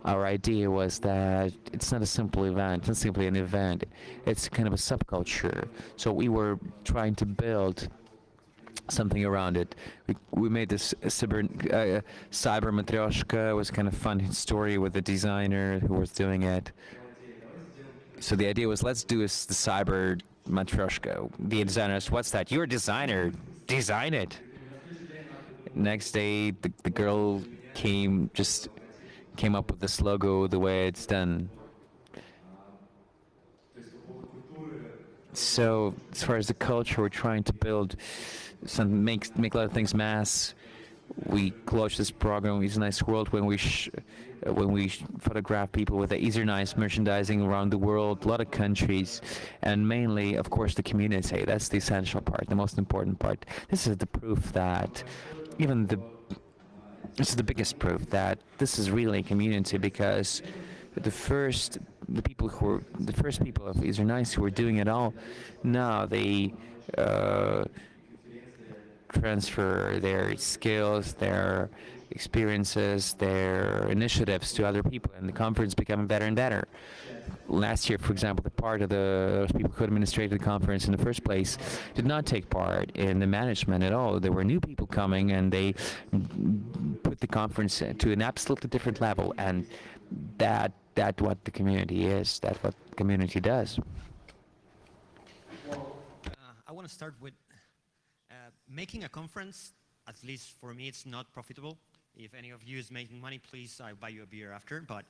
Speaker 10: our idea was that it's not a simple event, it's not simply an event, it's kind of a subculture. So we were trying to build something around it. We made this cyber Matryoshka. It was kind of fun story with the designer who was doing it. So the idea was, let's do the cyber Matryoshka. The designers, what's that? You're a designer, design it. Next day, the girl came up with this logo the way it's done. So as far as the culture, we're trying to build some, make a lot of things mass. We launched this program, Easy Nice World, when we photograph people with the Easy Nice merchandising around the world, a lot of countries, and mainly, of course, the community. That's the essential part, the most important part. This is the proof that this is the biggest proof that this is really a community, because the first people of Easy Nice who were doing it all, now they transfer their skills, their experiences, their initiatives to other people, and the conference becoming better and better. Last year, for example, the part of those people who administrated the conference in the first place did not take part in the management at all. There were new people coming, and they put the conference to an absolutely different level, and that what the community is, that's what the community does.
Speaker 6: I want to start with making a conference. At least for me, it's not profitable. If any of you is making money, please, I'll buy you a beer after. But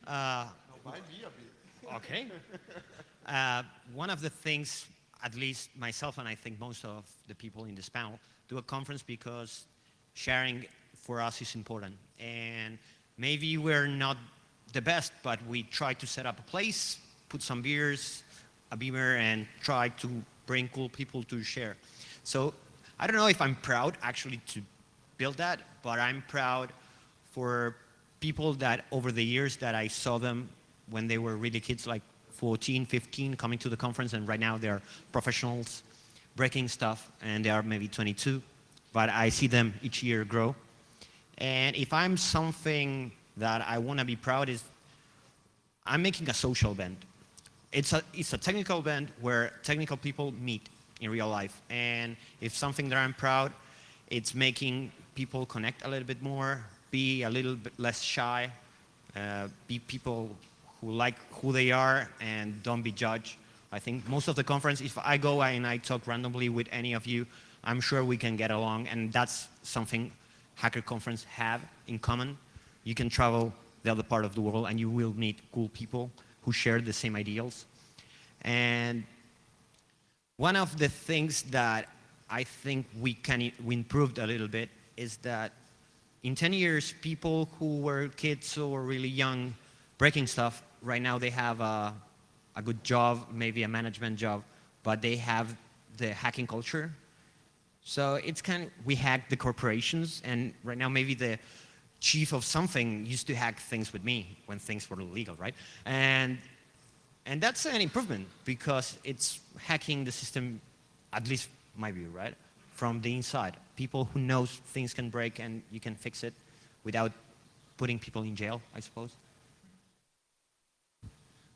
Speaker 7: Buy me a beer.
Speaker 6: okay. One of the things, at least myself and I think most of the people in this panel, do a conference because sharing for us is important. And maybe we're not the best, but we try to set up a place, put some beers, a beamer, and try to bring cool people to share. So I don't know if I'm proud actually to build that, but I'm proud for people that over the years that I saw them when they were really kids, like 14, 15, coming to the conference, and right now they're professionals breaking stuff, and they are maybe 22, but I see them each year grow. And if I'm something that I want to be proud is, I'm making a social event. It's a technical event where technical people meet in real life. And if something that I'm proud, it's making people connect a little bit more, be a little bit less shy, be people who like who they are and don't be judged. I think most of the conference, if I go and I talk randomly with any of you, I'm sure we can get along, and that's something Hacker Conference have in common. You can travel the other part of the world and you will meet cool people who share the same ideals. And one of the things that I think we improved a little bit is that in 10 years, people who were kids or really young breaking stuff, right now they have a good job, maybe a management job, but they have the hacking culture. So it's kind of, we hack the corporations, and right now maybe the chief of something used to hack things with me when things were illegal, right? And that's an improvement because it's hacking the system, at least my view, right? From the inside. People who knows things can break and you can fix it without putting people in jail, I suppose.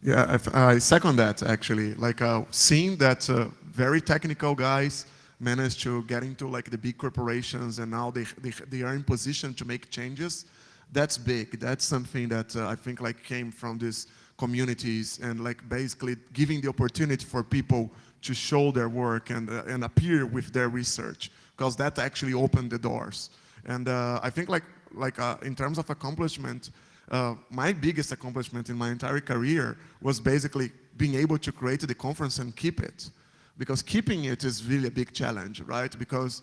Speaker 7: Yeah, I second that actually. Like seeing that very technical guys manage to get into like the big corporations and now they are in position to make changes. That's big. That's something that I think like came from these communities and like basically giving the opportunity for people to show their work and appear with their research, because that actually opened the doors. And I think like in terms of accomplishment, my biggest accomplishment in my entire career was basically being able to create the conference and keep it. Because keeping it is really a big challenge, right? Because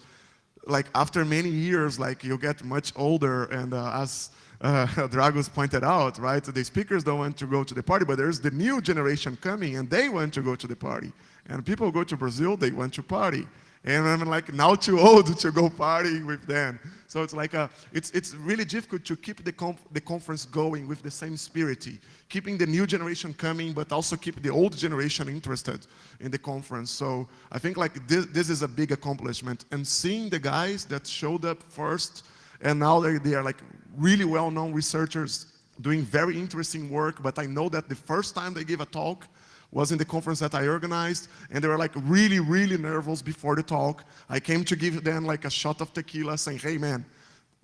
Speaker 7: like after many years, like you get much older, and as Dragos pointed out, right? The speakers don't want to go to the party, but there's the new generation coming and they want to go to the party. And people go to Brazil, they want to party. And I'm like now too old to go party with them. So it's like it's really difficult to keep the conference going with the same spirit, keeping the new generation coming, but also keep the old generation interested in the conference. So I think like this is a big accomplishment. And seeing the guys that showed up first, and now they are like really well-known researchers doing very interesting work, but I know that the first time they gave a talk was in the conference that I organized, and they were like really, really nervous before the talk. I came to give them like a shot of tequila saying, hey man,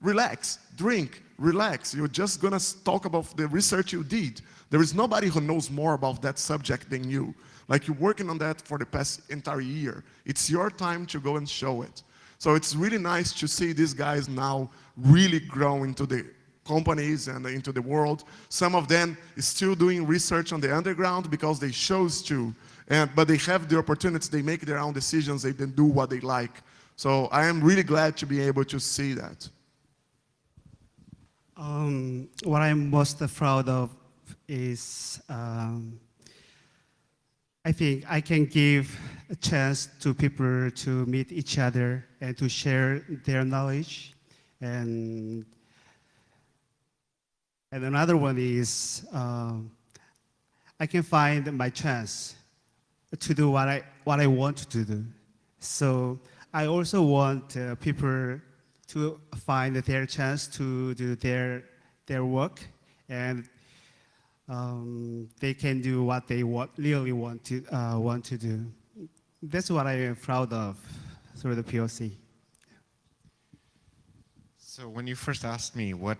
Speaker 7: relax, drink, relax. You're just gonna talk about the research you did. There is nobody who knows more about that subject than you. Like you're working on that for the past entire year. It's your time to go and show it. So it's really nice to see these guys now really grow into the companies and into the world. Some of them is still doing research on the underground because they chose to, but they have the opportunity, they make their own decisions, they then do what they like. So I am really glad to be able to see that.
Speaker 8: What I'm most proud of is I think I can give a chance to people to meet each other and to share their knowledge. And another one is I can find my chance to do what I want to do. So I also want people to find their chance to do their work, and they can do what they really want to do. That's what I am proud of through the POC.
Speaker 9: So when you first asked me what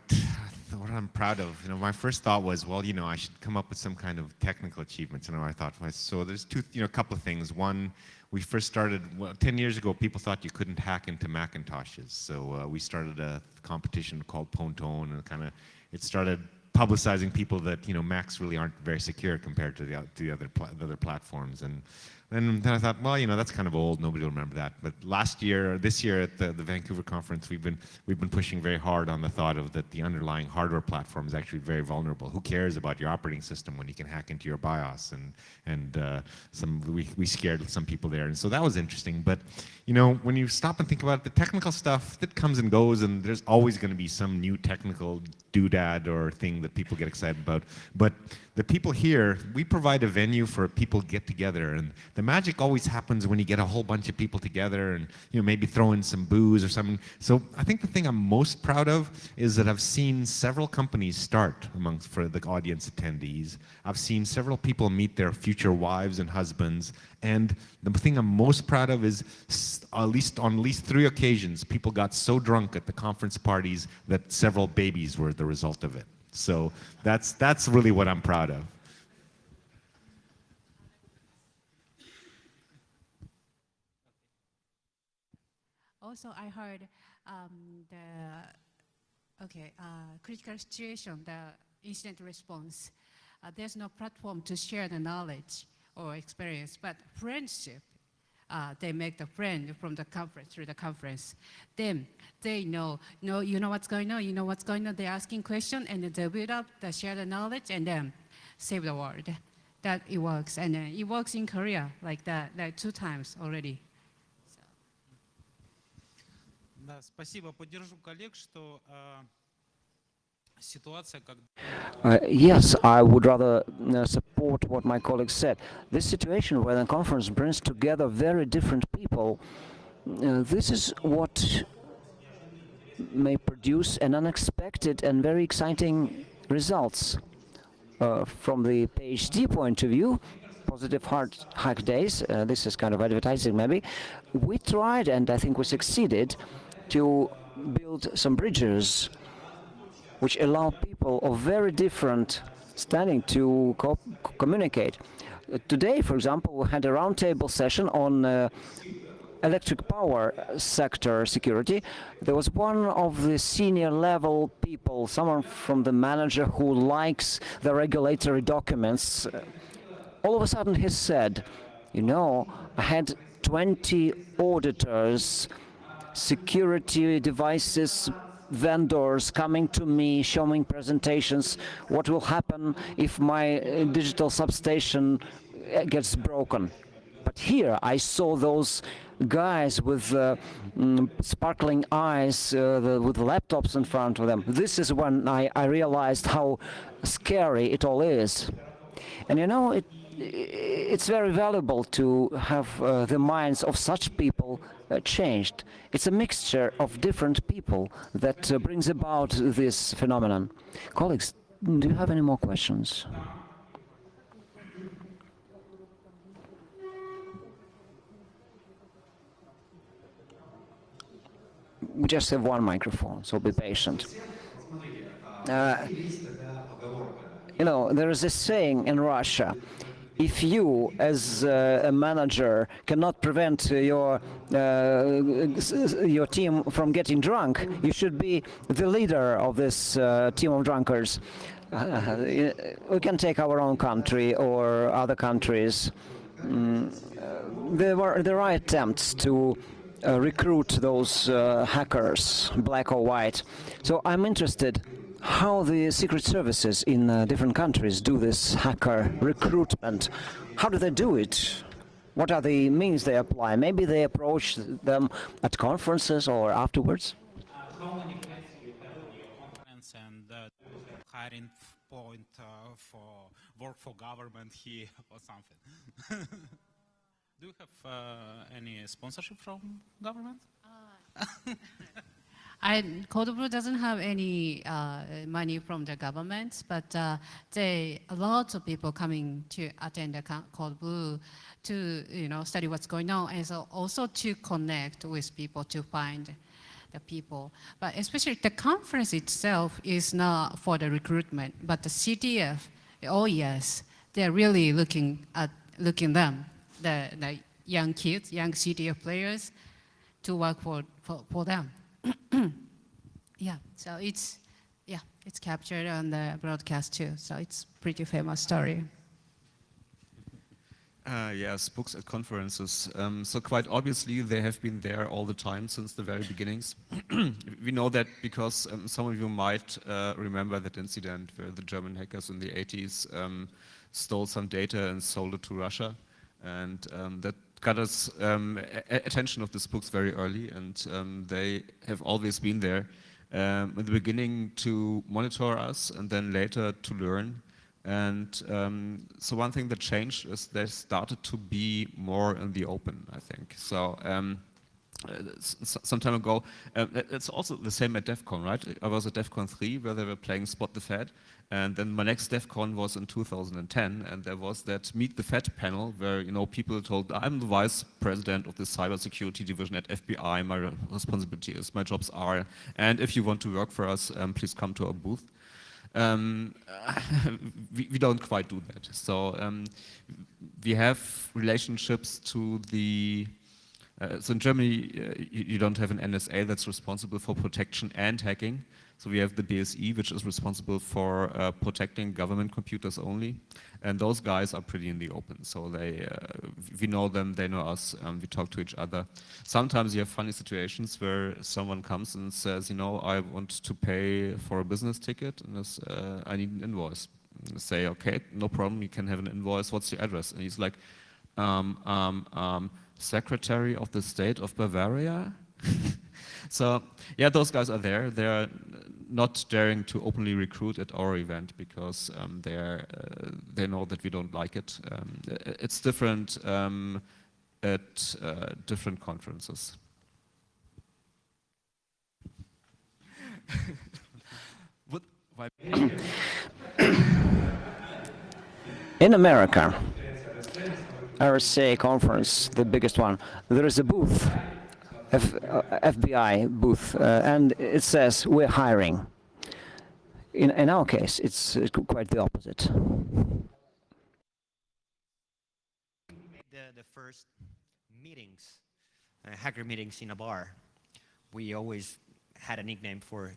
Speaker 9: I'm proud of, my first thought was, well, I should come up with some kind of technical achievements. I thought, so there's a couple of things. One, we first started, 10 years ago, people thought you couldn't hack into Macintoshes. So we started a competition called Ponton, and it started publicizing people that, Macs really aren't very secure compared to the other platforms. And then I thought, well, that's kind of old. Nobody will remember that. But this year at the Vancouver conference, we've been pushing very hard on the thought of that the underlying hardware platform is actually very vulnerable. Who cares about your operating system when you can hack into your BIOS? And we scared some people there, and so that was interesting. But when you stop and think about it, the technical stuff that comes and goes, and there's always going to be some new technical doodad or thing that people get excited about. But the people here, we provide a venue for people to get together, and the magic always happens when you get a whole bunch of people together and maybe throw in some booze or something. So I think the thing I'm most proud of is that I've seen several companies start for the audience attendees. I've seen several people meet their future wives and husbands, and the thing I'm most proud of is on at least 3 occasions, people got so drunk at the conference parties that several babies were the result of it. So that's really what I'm proud of.
Speaker 3: Also, I heard critical situation, the incident response. There's no platform to share the knowledge or experience, but friendship. They make the friend from the conference, through the conference. Then they know what's going on, they're asking questions, and they build up, they share the knowledge, and then save the world. That it works, and it works in Korea like that, like 2 times already.
Speaker 1: Да, спасибо. Поддержу коллег, что ситуация, как...
Speaker 2: Yes, I would rather support what my colleague said. This situation where the conference brings together very different people, this is what may produce an unexpected and very exciting results. From the PhD point of view, Positive Heart Hack Days, this is kind of advertising maybe, we tried, and I think we succeeded, to build some bridges which allow people of very different standing to communicate. Today, for example, we had a roundtable session on electric power sector security. There was one of the senior level people, someone from the manager who likes the regulatory documents. All of a sudden he said, I had 20 auditors, security devices, vendors coming to me, showing presentations, what will happen if my digital substation gets broken. But here I saw those guys with sparkling eyes, with laptops in front of them. This is when I realized how scary it all is. And it's very valuable to have the minds of such people changed. It's a mixture of different people that brings about this phenomenon. Colleagues, do you have any more questions? We just have one microphone, so be patient. There is a saying in Russia, if you, as a manager, cannot prevent your team from getting drunk, you should be the leader of this team of drunkards. We can take our own country or other countries. There are attempts to recruit those hackers, black or white. So I'm interested how the secret services in different countries do this hacker recruitment. How do they do it? What are the means they apply? Maybe they approach them at conferences or afterwards?
Speaker 1: How many places you have in your conference and hiring point for work for government here or something? Do you have any sponsorship from government?
Speaker 3: Code Blue doesn't have any money from the government, but a lot of people coming to attend the Code Blue to study what's going on, and so also to connect with people to find the people. But especially the conference itself is not for the recruitment, but the CTF, OES, they're really looking them, the young kids, young CTF players, to work for them. Yeah, so it's captured on the broadcast too. So it's pretty famous story.
Speaker 4: Yes, books at conferences. So quite obviously they have been there all the time since the very beginnings. We know that because some of you might remember that incident where the German hackers in the 80s stole some data and sold it to Russia. And that got us attention of these books very early, and they have always been there in the beginning to monitor us and then later to learn. And so one thing that changed is they started to be more in the open, I think. So some time ago, it's also the same at DEF CON, right? I was at DEF CON 3 where they were playing Spot the Fed. And then my next DEF CON was in 2010, and there was that Meet the Fed panel where people told, I'm the vice president of the cybersecurity division at FBI, my responsibility is, my jobs are, and if you want to work for us, please come to our booth. We don't quite do that. So we have relationships to the, so in Germany you don't have an NSA that's responsible for protection and hacking. So we have the BSI, which is responsible for protecting government computers only. And those guys are pretty in the open. So we know them, they know us, we talk to each other. Sometimes you have funny situations where someone comes and says, I want to pay for a business ticket, and I need an invoice. And I say, okay, no problem, you can have an invoice, what's your address? And he's like, Secretary of the State of Bavaria? So yeah, those guys are there. They're not daring to openly recruit at our event because they know that we don't like it. It's different at different conferences.
Speaker 2: In America, RSA conference, the biggest one, there is a booth. FBI booth, and it says we're hiring. In our case, it's quite the opposite.
Speaker 6: The first meetings, hacker meetings in a bar, we always had a nickname for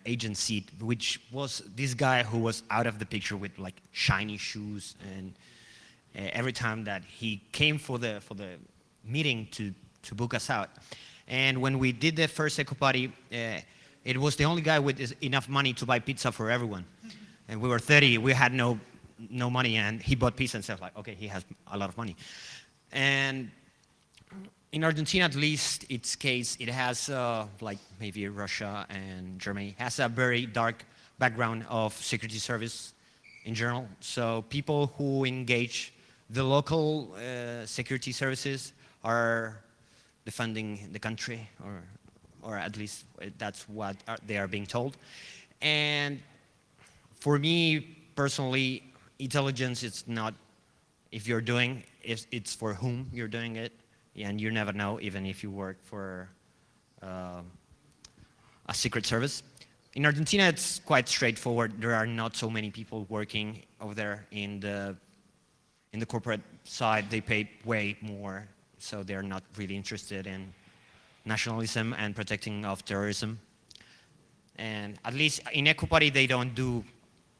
Speaker 6: Agent Seat, which was this guy who was out of the picture with like shiny shoes, and every time that he came for the meeting to book us out. And when we did the first Ecopari, it was the only guy with enough money to buy pizza for everyone. And we were 30, we had no money, and he bought pizza and said, like, okay, he has a lot of money. And in Argentina, at least, its case, it has, like maybe Russia and Germany, has a very dark background of security service in general. So people who engage the local security services are defending the country, or at least that's what they are being told. And for me personally, intelligence, it's not if you're doing, it's for whom you're doing it, and you never know, even if you work for a secret service. In Argentina, it's quite straightforward. There are not so many people working over there in the corporate side. They pay way more. So they're not really interested in nationalism and protecting of terrorism. And at least in Ecopari, they don't do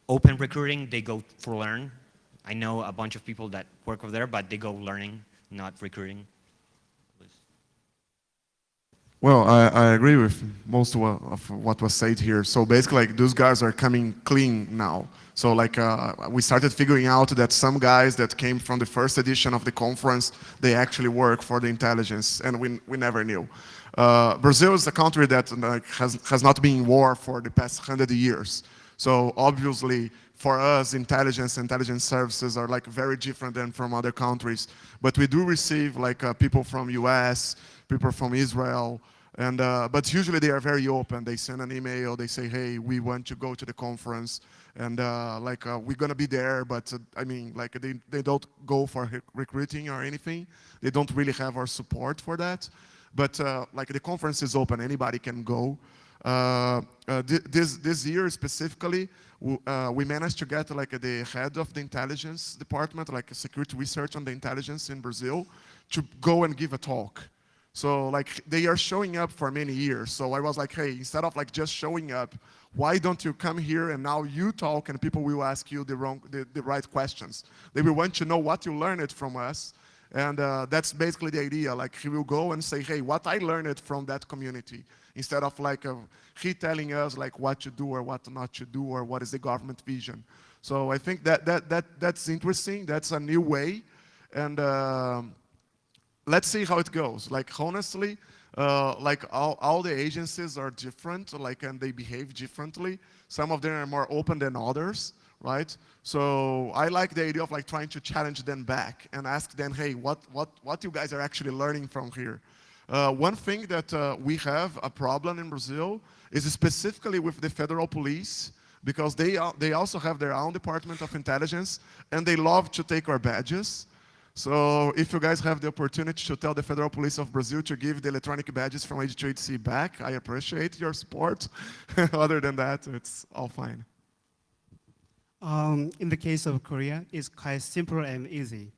Speaker 6: open recruiting, they go for learn. I know a bunch of people that work over there, but they go learning, not recruiting.
Speaker 7: Well, I agree with most of what was said here. So basically, like, those guys are coming clean now. So like we started figuring out that some guys that came from the first edition of the conference, they actually work for the intelligence, and we never knew. Brazil is a country that has not been in war for the past 100 years. So obviously, for us, intelligence services are like very different than from other countries. But we do receive like people from US, people from Israel, And, but usually they are very open. They send an email, they say, hey, we want to go to the conference, and we're gonna be there, but I mean, like they don't go for recruiting or anything. They don't really have our support for that. But like the conference is open, anybody can go. This year specifically, we managed to get like the head of the intelligence department, like security research on the intelligence in Brazil, to go and give a talk. So like they are showing up for many years. So I was like, hey, instead of like just showing up, why don't you come here and now you talk and people will ask you the right questions. They will want to know what you learned from us. And that's basically the idea. Like he will go and say, hey, what I learned from that community, instead of like he telling us like what to do or what not to do or what is the government vision. So I think that's interesting. That's a new way. And let's see how it goes. Like honestly, like all the agencies are different, like, and they behave differently. Some of them are more open than others, right? So I like the idea of like trying to challenge them back and ask them, hey, what you guys are actually learning from here? One thing that we have a problem in Brazil is specifically with the federal police, because they also have their own Department of Intelligence, and they love to take our badges. So if you guys have the opportunity to tell the Federal Police of Brazil to give the electronic badges from H2HC back, I appreciate your support. Other than that, it's all fine.
Speaker 8: In the case of Korea, it's quite simple and easy.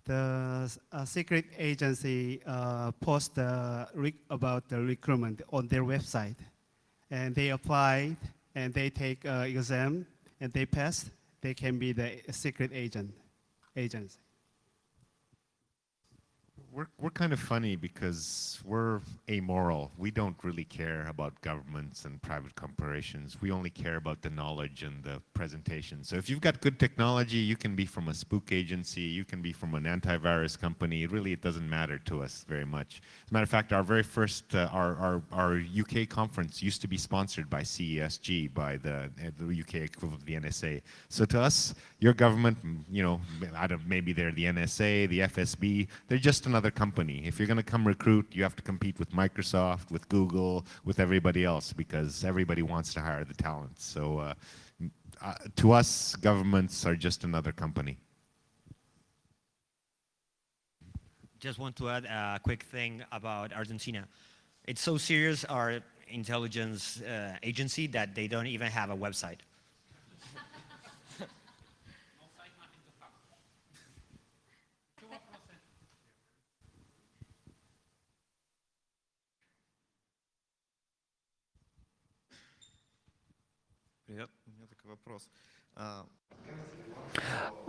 Speaker 8: The secret agency posts about the recruitment on their website, and they apply and they take exam and they pass. They can be the secret agency.
Speaker 9: We're kind of funny because we're amoral. We don't really care about governments and private corporations. We only care about the knowledge and the presentation. So if you've got good technology, you can be from a spook agency, you can be from an antivirus company. Really, it doesn't matter to us very much. As a matter of fact, our very first, our UK conference used to be sponsored by CESG, by the UK equivalent of the NSA. So to us, your government, you know, maybe they're the NSA, the FSB, they're just another company. If you're going to come recruit, you have to compete with Microsoft, with Google, with everybody else, because everybody wants to hire the talent. So to us, governments are just another company.
Speaker 6: Just want to add a quick thing about Argentina. It's so serious, our intelligence agency, that they don't even have a website.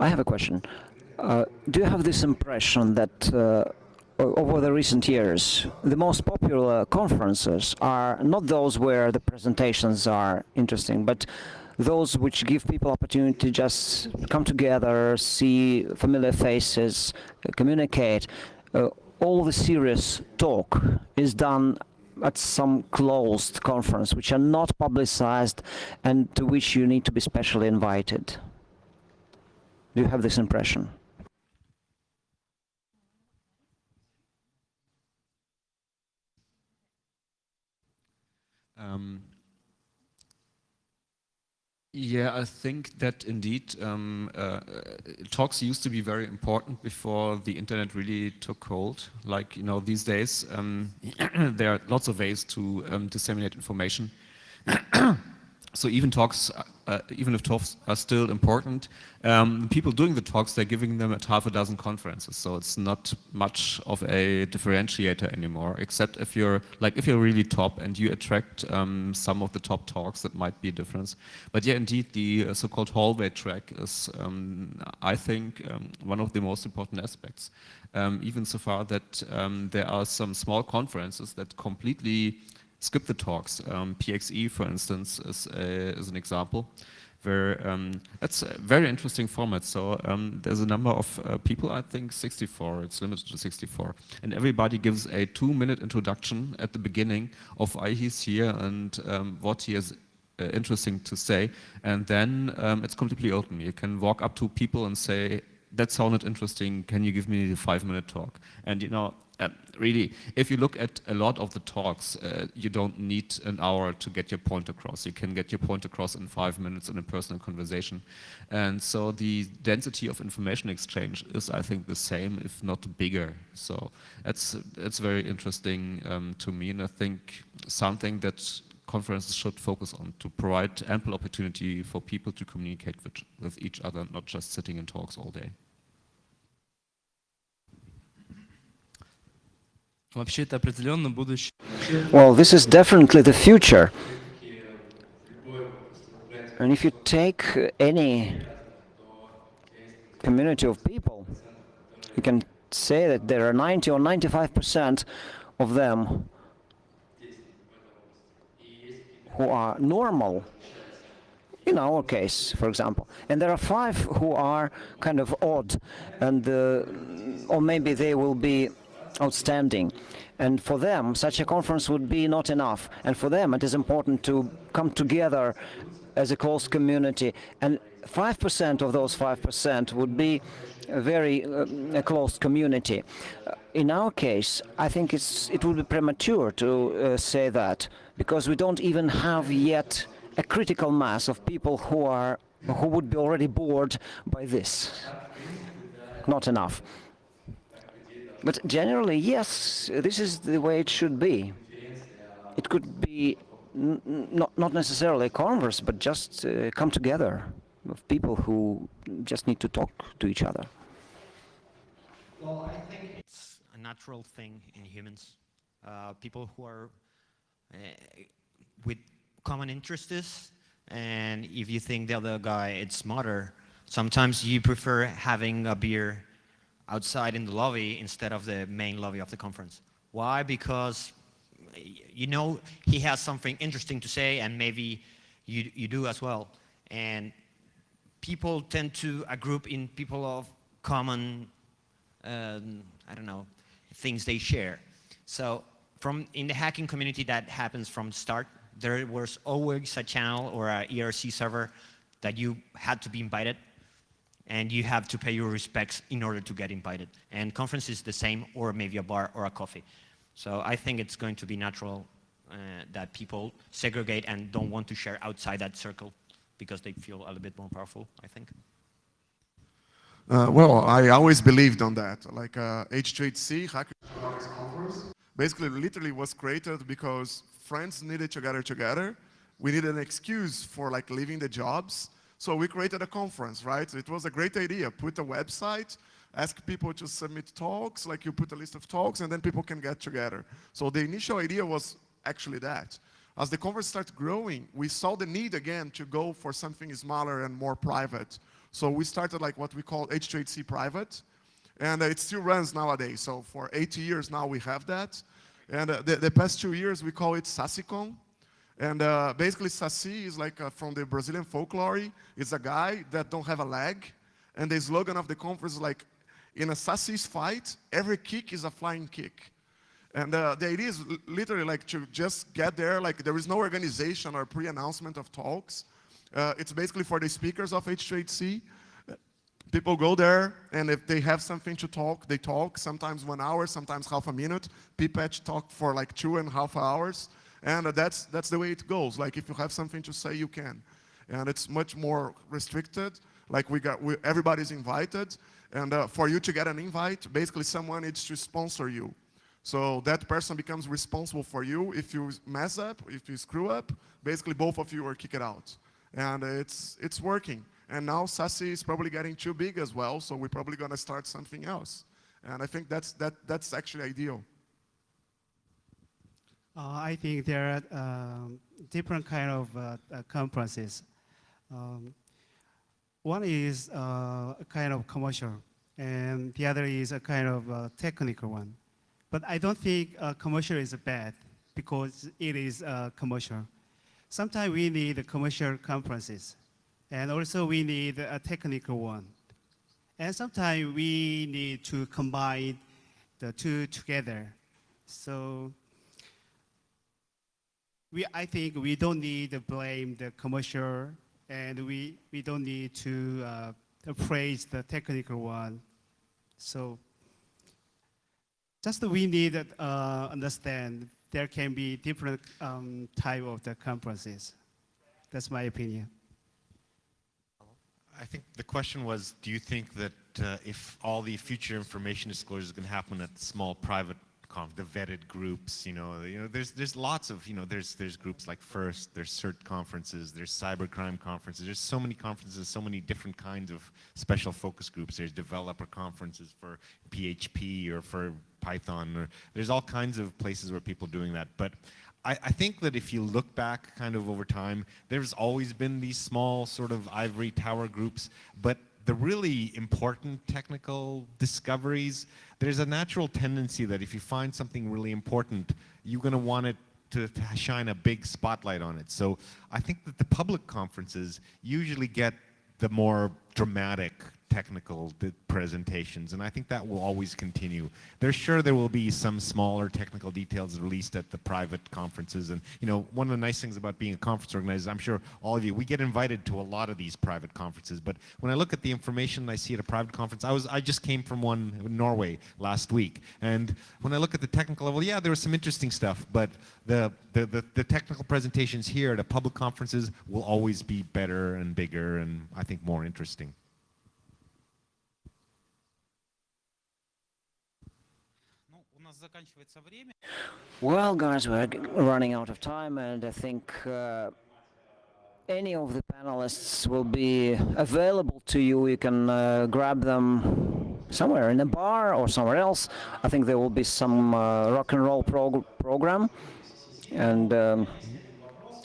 Speaker 2: I have a question. Do you have this impression that over the recent years, the most popular conferences are not those where the presentations are interesting, but those which give people opportunity to just come together, see familiar faces, communicate? All the serious talk is done at some closed conference, which are not publicized and to which you need to be specially invited. Do you have this impression?
Speaker 4: Yeah, I think that indeed talks used to be very important before the internet really took hold. Like, you know, these days there are lots of ways to disseminate information. So even if talks are still important, people doing the talks, they're giving them at half a dozen conferences. So it's not much of a differentiator anymore, except if you're really top and you attract some of the top talks, that might be a difference. But yeah, indeed, the so-called hallway track is, I think, one of the most important aspects. Even so far that there are some small conferences that completely skip the talks. PXE, for instance, is an example where that's a very interesting format. So there's a number of people, I think 64, it's limited to 64. And everybody gives a 2-minute introduction at the beginning of why he's here and what he has interesting to say. And then it's completely open. You can walk up to people and say, that sounded interesting. Can you give me the 5-minute talk? And you know, really, if you look at a lot of the talks, you don't need an hour to get your point across. You can get your point across in 5 minutes in a personal conversation. And so the density of information exchange is, I think, the same, if not bigger. So that's very interesting to me, and I think something that conferences should focus on, to provide ample opportunity for people to communicate with each other, not just sitting in talks all day.
Speaker 5: Вообще это определенно будущее.
Speaker 2: Well, this is definitely the future. And if you take any community of people, you can say that there are 90 or 95% of them who are normal, in our case, for example, and there are 5 who are kind of odd, and or maybe they will be outstanding. And for them, such a conference would be not enough. And for them, it is important to come together as a close community. And 5% of those 5% would be a very closed community. In our case, I think it would be premature to say that, because we don't even have yet a critical mass of people who would be already bored by this. Not enough. But generally, yes, this is the way it should be. It could be not necessarily a converse, but just come together of people who just need to talk to each other.
Speaker 6: Well, I think it's a natural thing in humans. People who are with common interests, and if you think the other guy is smarter, sometimes you prefer having a beer outside in the lobby instead of the main lobby of the conference. Why? Because you know he has something interesting to say, and maybe you do as well. And people tend to group in people of common, I don't know, things they share. So in the hacking community, that happens from the start. There was always a channel or a ERC server that you had to be invited, and you have to pay your respects in order to get invited. And conference is the same, or maybe a bar or a coffee. So I think it's going to be natural that people segregate and don't want to share outside that circle because they feel a little bit more powerful, I think.
Speaker 7: Well, I always believed on that. Like H2HC, Hackers Conference, basically literally was created because friends needed to gather together. We needed an excuse for like leaving the jobs. So we created a conference, right? It was a great idea. Put a website, ask people to submit talks, like you put a list of talks, and then people can get together. So the initial idea was actually that. As the conference started growing, we saw the need again to go for something smaller and more private. So we started like what we call H2HC Private, and it still runs nowadays. So for 8 years now we have that. And the past 2 years we call it SACICon. And basically Saci is like from the Brazilian folklore. It's a guy that don't have a leg. And the slogan of the conference is like, in a Saci's fight, every kick is a flying kick. And the idea is literally like to just get there, like there is no organization or pre-announcement of talks. It's basically for the speakers of H2HC. People go there, and if they have something to talk, they talk, sometimes 1 hour, sometimes half a minute. Pipetch talk for like 2.5 hours. And that's the way it goes. Like if you have something to say, you can. And it's much more restricted. Like everybody's invited. And for you to get an invite, basically someone needs to sponsor you. So that person becomes responsible for you. If you mess up, if you screw up, basically both of you are kicked out. And it's working. And now Saci is probably getting too big as well, so we're probably going to start something else. And I think that's actually ideal.
Speaker 8: I think there are different kind of conferences. One is a kind of commercial, and the other is a kind of technical one. But I don't think commercial is bad because it is commercial. Sometimes we need commercial conferences, and also we need a technical one. And sometimes we need to combine the two together. So I think we don't need to blame the commercial, and we don't need to praise the technical one. So just we need to understand there can be different type of the conferences. That's my opinion.
Speaker 9: I think the question was, do you think that if all the future information disclosure is going to happen at small private the vetted groups, there's lots of, there's groups like FIRST, there's CERT conferences, there's cybercrime conferences, there's so many conferences, so many different kinds of special focus groups. There's developer conferences for PHP or for Python, or there's all kinds of places where people are doing that. But I think that if you look back kind of over time, there's always been these small sort of ivory tower groups, but the really important technical discoveries, there's a natural tendency that if you find something really important, you're going to want it to shine a big spotlight on it. So I think that the public conferences usually get the more dramatic technical presentations, and I think that will always continue. There's sure there will be some smaller technical details released at the private conferences, and one of the nice things about being a conference organizer, I'm sure all of you, we get invited to a lot of these private conferences, but when I look at the information I see at a private conference, I just came from one in Norway last week, and when I look at the technical level, yeah, there was some interesting stuff, but the technical presentations here at a public conferences will always be better and bigger and I think more interesting.
Speaker 2: Well, guys, we're running out of time, and I think any of the panelists will be available to you. You can grab them somewhere in a bar or somewhere else. I think there will be some rock and roll program, and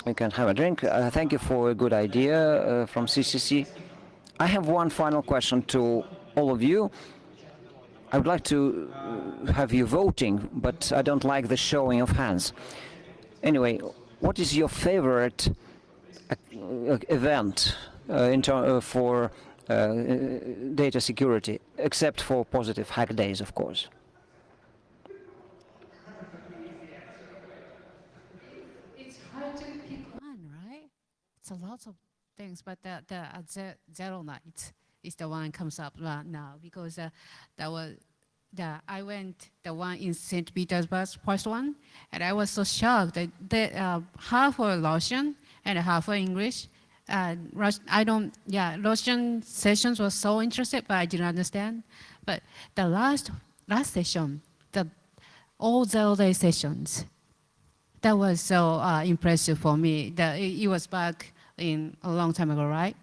Speaker 2: you can have a drink. Thank you for a good idea from CCC. I have one final question to all of you. I would like to have you voting, but I don't like the showing of hands. Anyway, what is your favorite event for data security, except for positive hack days, of course?
Speaker 3: It's hard to pick one, right? It's a lot of things, but the Zero Night is the one comes up right now, because I went the one in St. Petersburg, first one, and I was so shocked that half were Russian and half were English. Russian sessions were so interesting, but I didn't understand. But the last session, all Zero-Day sessions, that was so impressive for me. It was back in a long time ago, right?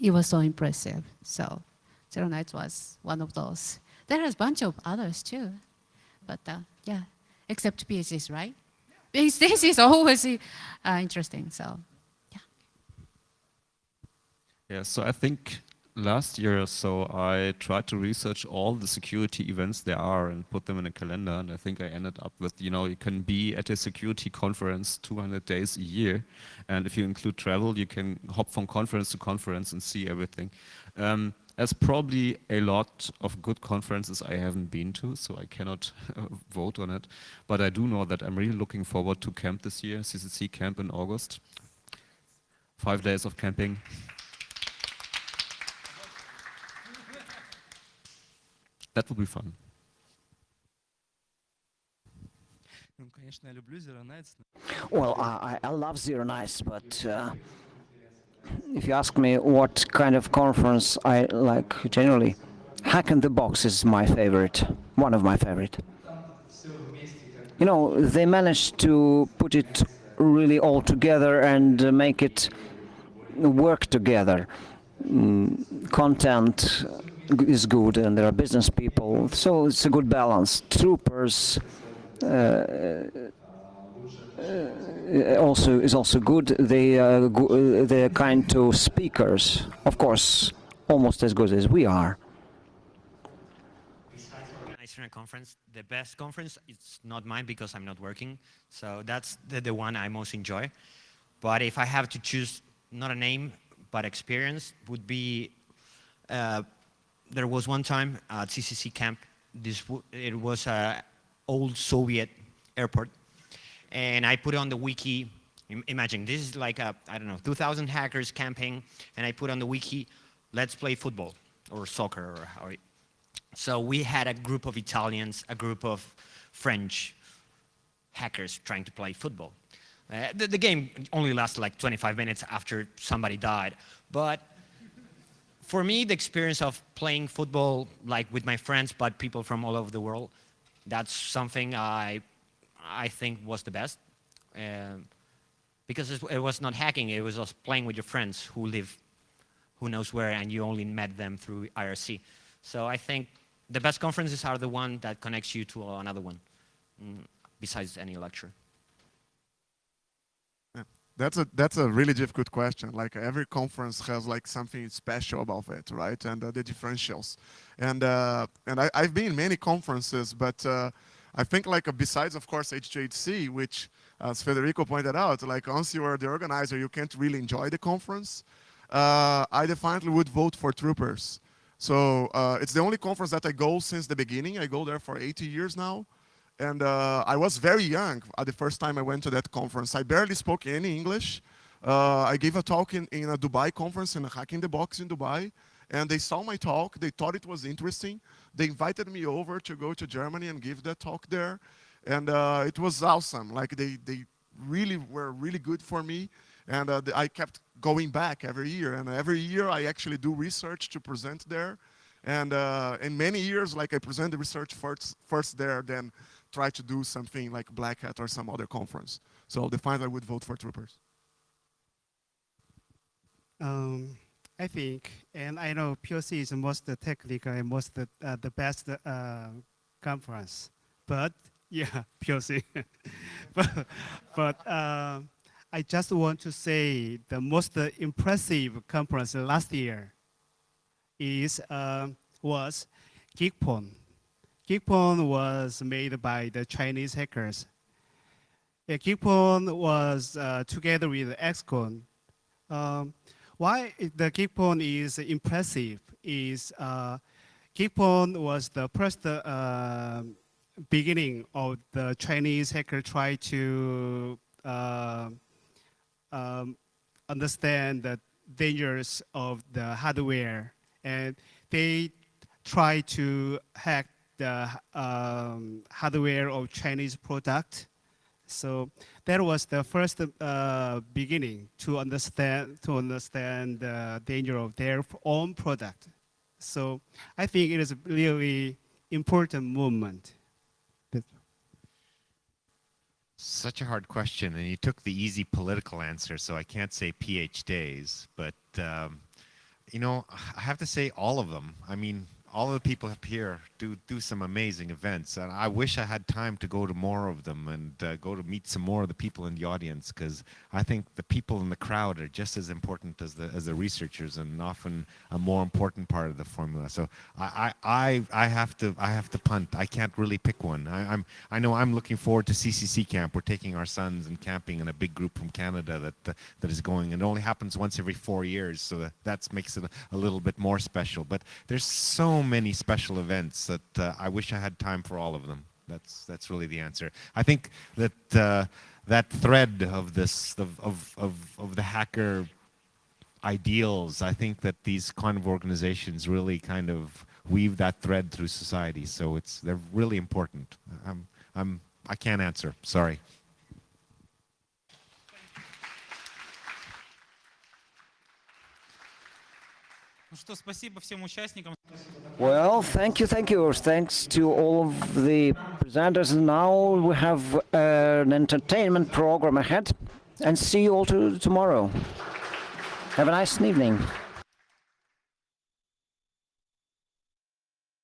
Speaker 3: It was so impressive. So Zero Nights was one of those. There is a bunch of others too, but yeah, except PhDs, right? PhDs is always interesting. So yeah.
Speaker 4: Yeah. So I think last year or so I tried to research all the security events there are and put them in a calendar, and I think I ended up with, you can be at a security conference 200 days a year, and if you include travel, you can hop from conference to conference and see everything. There's probably a lot of good conferences I haven't been to, so I cannot vote on it, but I do know that I'm really looking forward to camp this year, CCC camp in August. 5 days of camping. That will be fun.
Speaker 2: Well, I love Zero Nights, but if you ask me what kind of conference I like generally, Hack in the Box is my favorite, one of my favorite. They managed to put it really all together and make it work together. Content is good and there are business people, so it's a good balance. Troopers is also good. They're kind to speakers, of course, almost as good as we are.
Speaker 6: Internet conference, the best conference, it's not mine because I'm not working, so that's the one I most enjoy. But if I have to choose not a name but experience, would be there was one time at CCC camp. It was an old Soviet airport, and I put on the wiki. Imagine this is like 2,000 hackers camping, and I put on the wiki let's play football or soccer or how. So we had a group of Italians, a group of French hackers trying to play football. The game only lasted like 25 minutes after somebody died. But for me, the experience of playing football like with my friends, but people from all over the world, that's something I think was the best. Because it was not hacking, it was just playing with your friends who live who knows where, and you only met them through IRC. So I think the best conferences are the one that connects you to another one, besides any lecture.
Speaker 7: That's a really difficult question. Like every conference has like something special about it, right? And the differentials. And I've been in many conferences, but I think like besides of course H2HC, which as Federico pointed out, like once you are the organizer, you can't really enjoy the conference. I definitely would vote for Troopers. So it's the only conference that I go since the beginning. I go there for 80 years now. And I was very young the first time I went to that conference. I barely spoke any English. I gave a talk in a Dubai conference, in a Hack in the Box in Dubai. And they saw my talk. They thought it was interesting. They invited me over to go to Germany and give that talk there. And it was awesome. Like they really were really good for me. And I kept going back every year. And every year I actually do research to present there. And in many years, like I present the research first there, then try to do something like Black Hat or some other conference. So definitely I would vote for Troopers.
Speaker 8: I think, and I know POC is the most technical and most the best conference. But yeah, POC. but I just want to say the most impressive conference last year was Geekpon. Geekpon was made by the Chinese hackers. Geekpon was together with XCon. Why the Geekpon is impressive is Geekpon was the first beginning of the Chinese hacker try to understand the dangers of the hardware, and they try to hack the hardware of Chinese product. So that was the first beginning to understand the danger of their own product. So I think it is a really important movement.
Speaker 9: Such a hard question, and you took the easy political answer, so I can't say PH days, but you know, I have to say all of them. I mean, all of the people up here do some amazing events, and I wish I had time to go to more of them and go to meet some more of the people in the audience, because I think the people in the crowd are just as important as the researchers, and often a more important part of the formula. So I have to punt. I can't really pick one. I know I'm looking forward to CCC camp. We're taking our sons and camping in a big group from Canada that is going. It only happens once every 4 years, so that makes it a little bit more special. But there's so many special events that I wish I had time for all of them. That's really the answer. I think that that thread of this of the hacker ideals, I think that these kind of organizations really kind of weave that thread through society. So they're really important. I can't answer. Sorry.
Speaker 1: Ну что, спасибо всем участникам.
Speaker 2: Well, thank you. Thanks to all of the presenters. And now we have an entertainment program ahead. And see you all tomorrow. Have a nice evening.